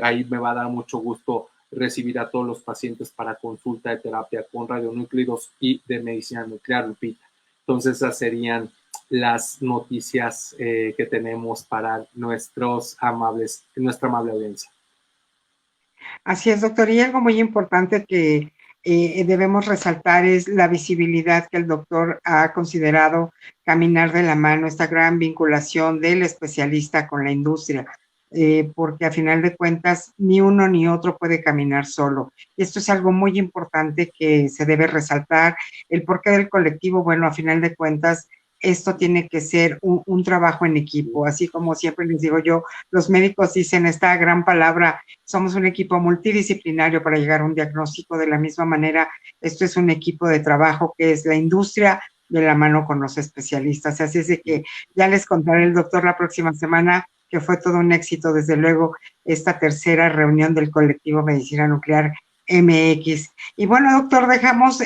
ahí me va a dar mucho gusto recibir a todos los pacientes para consulta de terapia con radionúclidos y de medicina nuclear, Lupita. Entonces, esas serían las noticias que tenemos para nuestra amable audiencia. Así es, doctor. Y algo muy importante que debemos resaltar es la visibilidad que el doctor ha considerado caminar de la mano, esta gran vinculación del especialista con la industria, porque a final de cuentas ni uno ni otro puede caminar solo. Esto es algo muy importante que se debe resaltar. El porqué del colectivo, bueno, a final de cuentas, esto tiene que ser un trabajo en equipo, así como siempre les digo yo, los médicos dicen esta gran palabra, somos un equipo multidisciplinario para llegar a un diagnóstico. De la misma manera, esto es un equipo de trabajo que es la industria de la mano con los especialistas. Así es de que ya les contaré el doctor la próxima semana, que fue todo un éxito, desde luego, esta tercera reunión del colectivo Medicina Nuclear MX. Y bueno, doctor, dejamos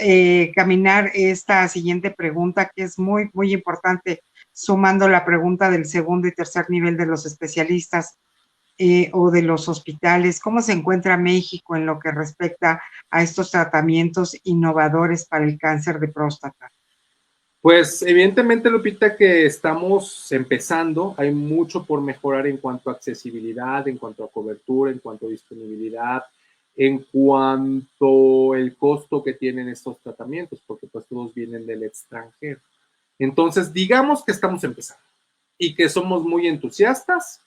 caminar esta siguiente pregunta, que es muy, muy importante, sumando la pregunta del segundo y tercer nivel de los especialistas o de los hospitales. ¿Cómo se encuentra México en lo que respecta a estos tratamientos innovadores para el cáncer de próstata? Pues evidentemente, Lupita, que estamos empezando, hay mucho por mejorar en cuanto a accesibilidad, en cuanto a cobertura, en cuanto a disponibilidad, en cuanto al costo que tienen estos tratamientos, porque pues todos vienen del extranjero. Entonces, digamos que estamos empezando y que somos muy entusiastas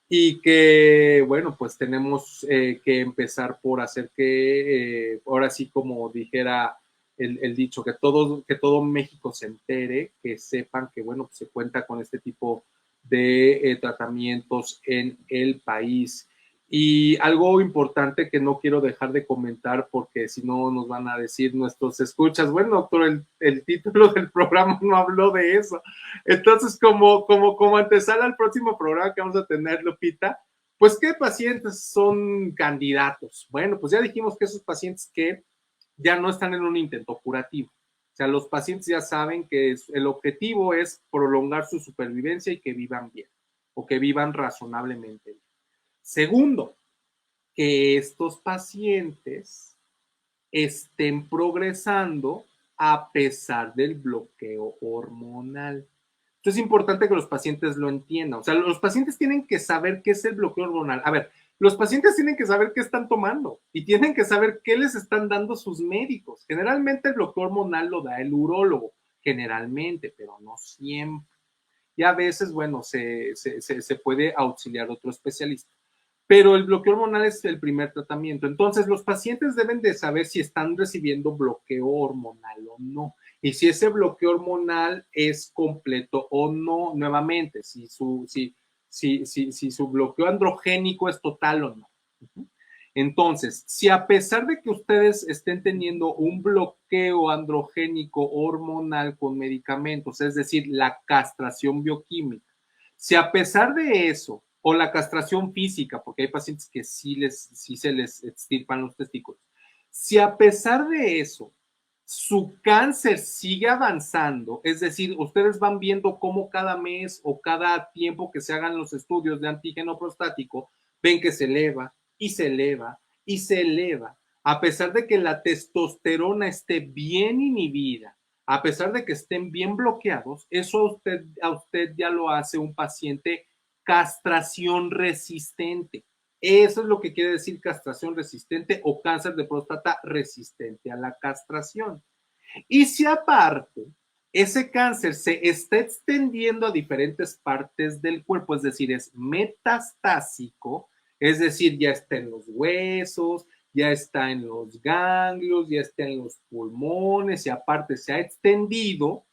y que, bueno, pues tenemos que empezar por hacer que, ahora sí, como dijera el dicho, que todo México se entere, que sepan que, bueno, pues se cuenta con este tipo de tratamientos en el país. Y algo importante que no quiero dejar de comentar, porque si no nos van a decir nuestros escuchas, bueno, doctor, el título del programa no habló de eso. Entonces, como antesala al próximo programa que vamos a tener, Lupita, pues, ¿qué pacientes son candidatos? Bueno, pues ya dijimos que esos pacientes que ya no están en un intento curativo. O sea, los pacientes ya saben que el objetivo es prolongar su supervivencia y que vivan bien, o que vivan razonablemente bien. Segundo, que estos pacientes estén progresando a pesar del bloqueo hormonal. Esto es importante que los pacientes lo entiendan. O sea, los pacientes tienen que saber qué es el bloqueo hormonal. A ver, los pacientes tienen que saber qué están tomando y tienen que saber qué les están dando sus médicos. Generalmente el bloqueo hormonal lo da el urólogo, generalmente, pero no siempre. Y a veces, bueno, se puede auxiliar otro especialista. Pero el bloqueo hormonal es el primer tratamiento. Entonces, los pacientes deben de saber si están recibiendo bloqueo hormonal o no. Y si ese bloqueo hormonal es completo o no, nuevamente, si su bloqueo androgénico es total o no. Entonces, si a pesar de que ustedes estén teniendo un bloqueo androgénico hormonal con medicamentos, es decir, la castración bioquímica, si a pesar de eso, o la castración física, porque hay pacientes que sí se les extirpan los testículos, si a pesar de eso, su cáncer sigue avanzando, es decir, ustedes van viendo cómo cada mes o cada tiempo que se hagan los estudios de antígeno prostático, ven que se eleva y se eleva y se eleva, a pesar de que la testosterona esté bien inhibida, a pesar de que estén bien bloqueados, eso a usted ya lo hace un paciente castración resistente. Eso es lo que quiere decir castración resistente o cáncer de próstata resistente a la castración. Y si aparte ese cáncer se está extendiendo a diferentes partes del cuerpo, es decir, es metastásico, es decir, ya está en los huesos, ya está en los ganglios, ya está en los pulmones y aparte se ha extendido,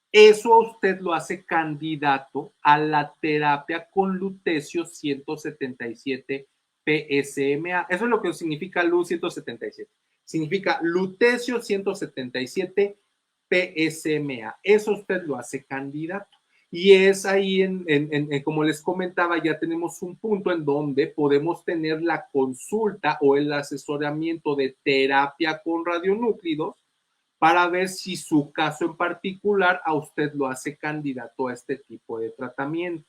eso a usted lo hace candidato a la terapia con lutecio 177 PSMA. Eso es lo que significa LU 177. Significa lutecio 177 PSMA. Eso usted lo hace candidato. Y es ahí, como les comentaba, ya tenemos un punto en donde podemos tener la consulta o el asesoramiento de terapia con radionúclidos para ver si su caso en particular a usted lo hace candidato a este tipo de tratamiento.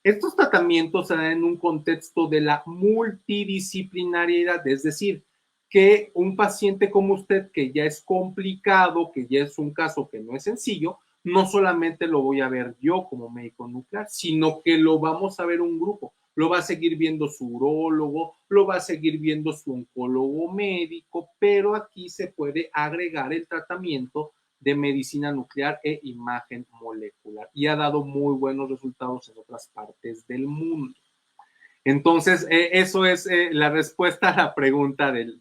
Estos tratamientos se dan en un contexto de la multidisciplinariedad, es decir, que un paciente como usted, que ya es complicado, que ya es un caso que no es sencillo, no solamente lo voy a ver yo como médico nuclear, sino que lo vamos a ver un grupo. Lo va a seguir viendo su urólogo, lo va a seguir viendo su oncólogo médico, pero aquí se puede agregar el tratamiento de medicina nuclear e imagen molecular y ha dado muy buenos resultados en otras partes del mundo. Entonces, eso es la respuesta a la pregunta del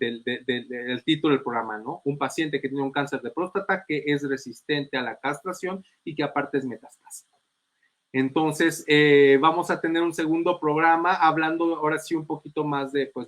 título del programa, ¿no? Un paciente que tiene un cáncer de próstata que es resistente a la castración y que aparte es metastásico. Entonces, vamos a tener un segundo programa hablando ahora sí un poquito más de pues,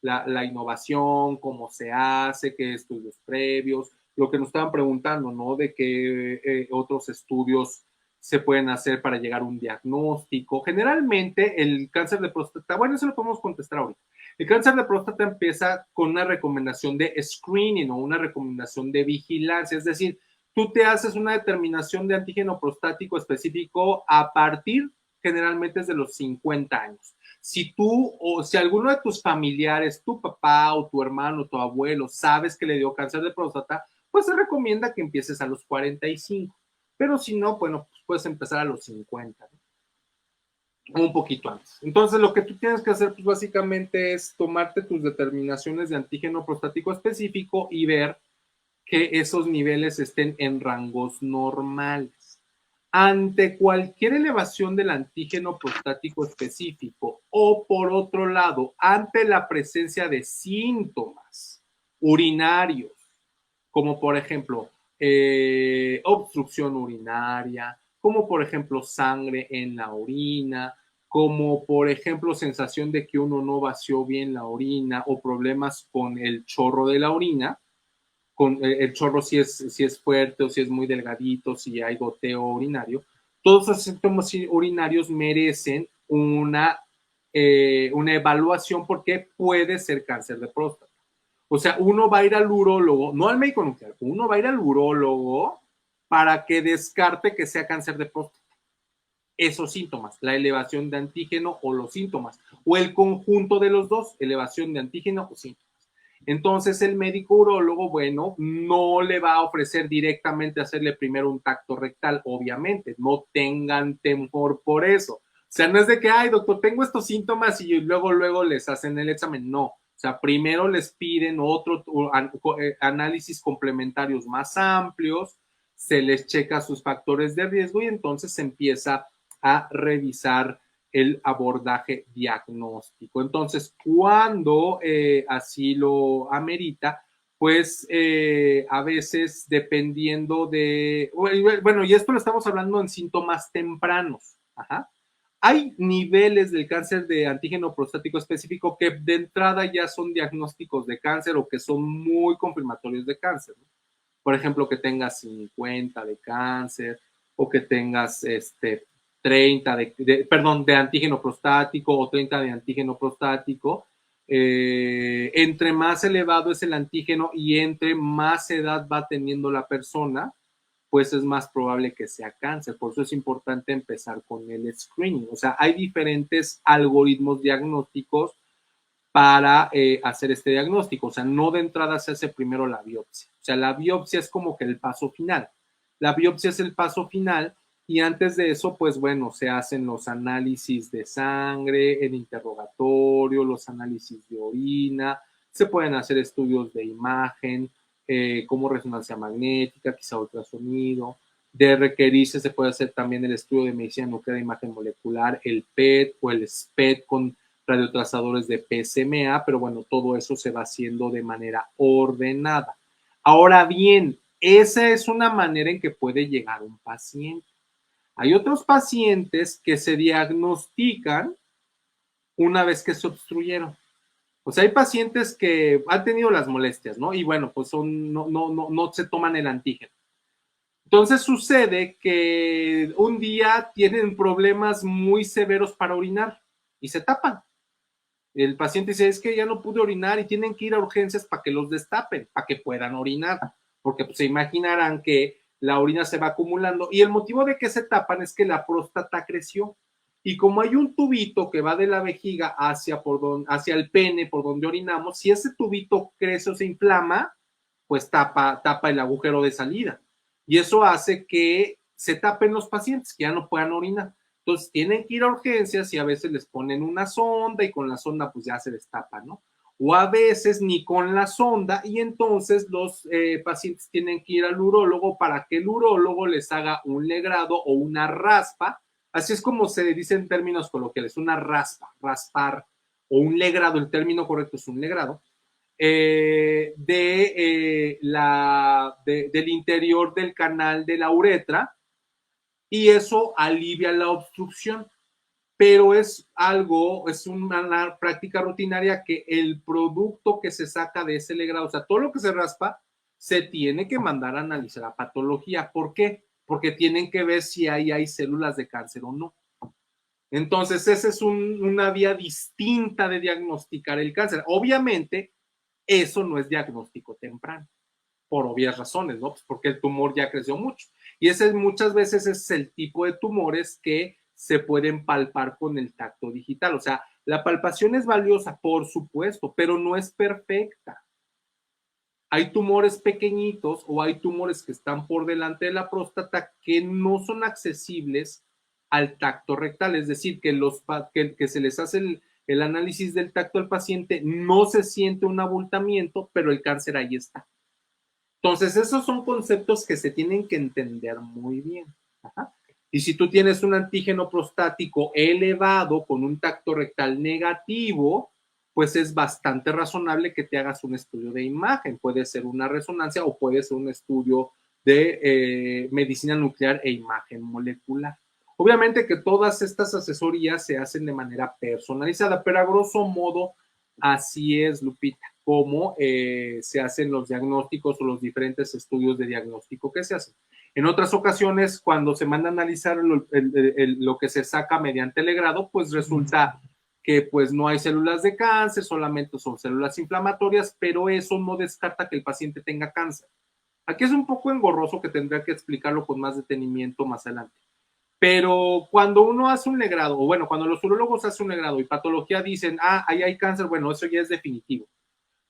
la innovación, cómo se hace, qué estudios previos, lo que nos estaban preguntando, ¿no? De qué otros estudios se pueden hacer para llegar a un diagnóstico. Generalmente el cáncer de próstata, bueno, eso lo podemos contestar ahorita. El cáncer de próstata empieza con una recomendación de screening o una recomendación de vigilancia, es decir, tú te haces una determinación de antígeno prostático específico a partir generalmente es de los 50 años. Si tú o si alguno de tus familiares, tu papá o tu hermano, tu abuelo, sabes que le dio cáncer de próstata, pues se recomienda que empieces a los 45. Pero si no, bueno, pues puedes empezar a los 50, ¿no? Un poquito antes. Entonces, lo que tú tienes que hacer, pues básicamente es tomarte tus determinaciones de antígeno prostático específico y ver que esos niveles estén en rangos normales. Ante cualquier elevación del antígeno prostático específico o por otro lado, ante la presencia de síntomas urinarios, como por ejemplo obstrucción urinaria, como por ejemplo sangre en la orina, como por ejemplo sensación de que uno no vació bien la orina o problemas con el chorro de la orina, con el chorro si es fuerte o si es muy delgadito, si hay goteo urinario, todos esos síntomas urinarios merecen una evaluación porque puede ser cáncer de próstata. O sea, uno va a ir al urólogo, no al médico nuclear, uno va a ir al urólogo para que descarte que sea cáncer de próstata. Esos síntomas, la elevación de antígeno o los síntomas, o el conjunto de los dos, elevación de antígeno o síntomas. Entonces el médico urólogo, bueno, no le va a ofrecer directamente hacerle primero un tacto rectal, obviamente, no tengan temor por eso. O sea, no es de que, ay, doctor, tengo estos síntomas y luego les hacen el examen, no. O sea, primero les piden otro análisis complementarios más amplios, se les checa sus factores de riesgo y entonces se empieza a revisar el abordaje diagnóstico. Entonces, cuando así lo amerita, pues a veces dependiendo de, bueno, y esto lo estamos hablando en síntomas tempranos. Ajá. Hay niveles del cáncer de antígeno prostático específico que de entrada ya son diagnósticos de cáncer o que son muy confirmatorios de cáncer, ¿no? Por ejemplo, que tengas 50 de cáncer o que tengas 30 de antígeno prostático o 30 de antígeno prostático. Entre más elevado es el antígeno y entre más edad va teniendo la persona, pues es más probable que sea cáncer. Por eso es importante empezar con el screening. O sea, hay diferentes algoritmos diagnósticos para hacer este diagnóstico. O sea, no de entrada se hace primero la biopsia. O sea, la biopsia es como que el paso final. La biopsia es el paso final y antes de eso, pues bueno, se hacen los análisis de sangre, el interrogatorio, los análisis de orina, se pueden hacer estudios de imagen, como resonancia magnética, quizá ultrasonido. De requerirse, se puede hacer también el estudio de medicina nuclear de imagen molecular, el PET o el SPET con radiotrazadores de PSMA, pero bueno, todo eso se va haciendo de manera ordenada. Ahora bien, esa es una manera en que puede llegar un paciente. Hay otros pacientes que se diagnostican una vez que se obstruyeron. O sea, hay pacientes que han tenido las molestias, ¿no? Y bueno, pues no se toman el antígeno. Entonces sucede que un día tienen problemas muy severos para orinar y se tapan. El paciente dice, es que ya no pude orinar y tienen que ir a urgencias para que los destapen, para que puedan orinar, porque pues, se imaginarán que la orina se va acumulando y el motivo de que se tapan es que la próstata creció y como hay un tubito que va de la vejiga hacia el pene por donde orinamos, si ese tubito crece o se inflama, pues tapa el agujero de salida y eso hace que se tapen los pacientes, que ya no puedan orinar. Entonces tienen que ir a urgencias y a veces les ponen una sonda y con la sonda pues ya se destapa, ¿no? O a veces ni con la sonda y entonces los pacientes tienen que ir al urólogo para que el urólogo les haga un legrado o una raspa, así es como se dice en términos coloquiales, una raspa, raspar o un legrado, el término correcto es un legrado, del interior del canal de la uretra y eso alivia la obstrucción, pero es una práctica rutinaria que el producto que se saca de ese legrado, o sea, todo lo que se raspa, se tiene que mandar a analizar a patología. ¿Por qué? Porque tienen que ver si hay células de cáncer o no. Entonces, esa es una vía distinta de diagnosticar el cáncer. Obviamente, eso no es diagnóstico temprano, por obvias razones, ¿no? Pues porque el tumor ya creció mucho. Y ese muchas veces es el tipo de tumores que se pueden palpar con el tacto digital. O sea, la palpación es valiosa, por supuesto, pero no es perfecta. Hay tumores pequeñitos o hay tumores que están por delante de la próstata que no son accesibles al tacto rectal, es decir, que se les hace el análisis del tacto al paciente, no se siente un abultamiento, pero el cáncer ahí está. Entonces, esos son conceptos que se tienen que entender muy bien. Ajá. Y si tú tienes un antígeno prostático elevado con un tacto rectal negativo, pues es bastante razonable que te hagas un estudio de imagen. Puede ser una resonancia o puede ser un estudio de medicina nuclear e imagen molecular. Obviamente que todas estas asesorías se hacen de manera personalizada, pero a grosso modo así es, Lupita, como se hacen los diagnósticos o los diferentes estudios de diagnóstico que se hacen. En otras ocasiones, cuando se manda a analizar lo que se saca mediante el legrado, pues resulta que pues no hay células de cáncer, solamente son células inflamatorias, pero eso no descarta que el paciente tenga cáncer. Aquí es un poco engorroso que tendría que explicarlo con más detenimiento más adelante. Pero cuando uno hace un legrado, o bueno, cuando los urólogos hacen un legrado y patología dicen, ahí hay cáncer, bueno, eso ya es definitivo.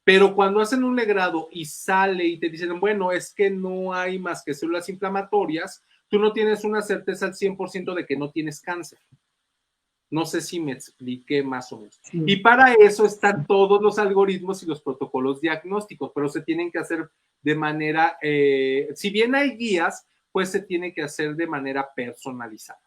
Pero cuando hacen un legrado y sale y te dicen, bueno, es que no hay más que células inflamatorias, tú no tienes una certeza al 100% de que no tienes cáncer. No sé si me expliqué más o menos. Sí. Y para eso están todos los algoritmos y los protocolos diagnósticos, pero se tienen que hacer de manera, si bien hay guías, pues se tiene que hacer de manera personalizada.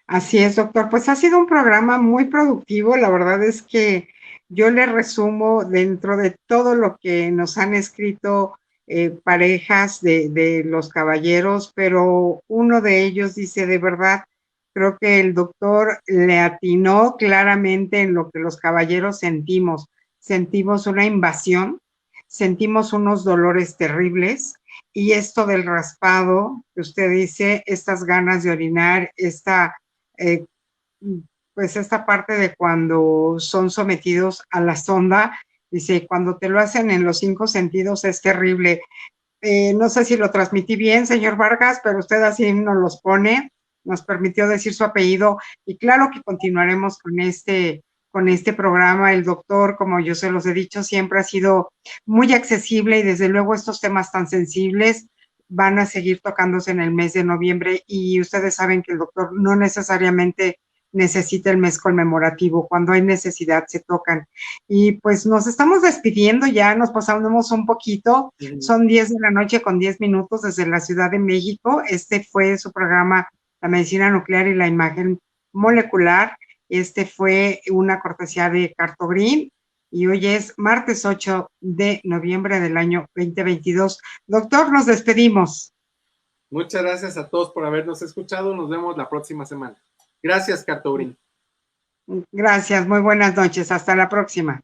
Así es, doctor. Pues ha sido un programa muy productivo. La verdad es que yo le resumo dentro de todo lo que nos han escrito parejas de los caballeros, pero uno de ellos dice, de verdad, creo que el doctor le atinó claramente en lo que los caballeros sentimos. Sentimos una invasión, sentimos unos dolores terribles y esto del raspado que usted dice, estas ganas de orinar, pues esta parte de cuando son sometidos a la sonda, dice, cuando te lo hacen en los 5 sentidos es terrible. No sé si lo transmití bien, señor Vargas, pero usted así nos los pone, nos permitió decir su apellido y claro que continuaremos con este programa. El doctor, como yo se los he dicho, siempre ha sido muy accesible y desde luego estos temas tan sensibles van a seguir tocándose en el mes de noviembre y ustedes saben que el doctor no necesariamente necesita el mes conmemorativo, cuando hay necesidad se tocan. Y pues nos estamos despidiendo ya, nos pasamos un poquito, son 10 de la noche con 10 minutos desde la Ciudad de México. Este fue su programa La Medicina Nuclear y la Imagen Molecular. Este fue una cortesía de Cartogreen y hoy es martes 8 de noviembre del año 2022. Doctor, nos despedimos. Muchas gracias a todos por habernos escuchado. Nos vemos la próxima semana. Gracias, Cartogreen. Gracias, muy buenas noches. Hasta la próxima.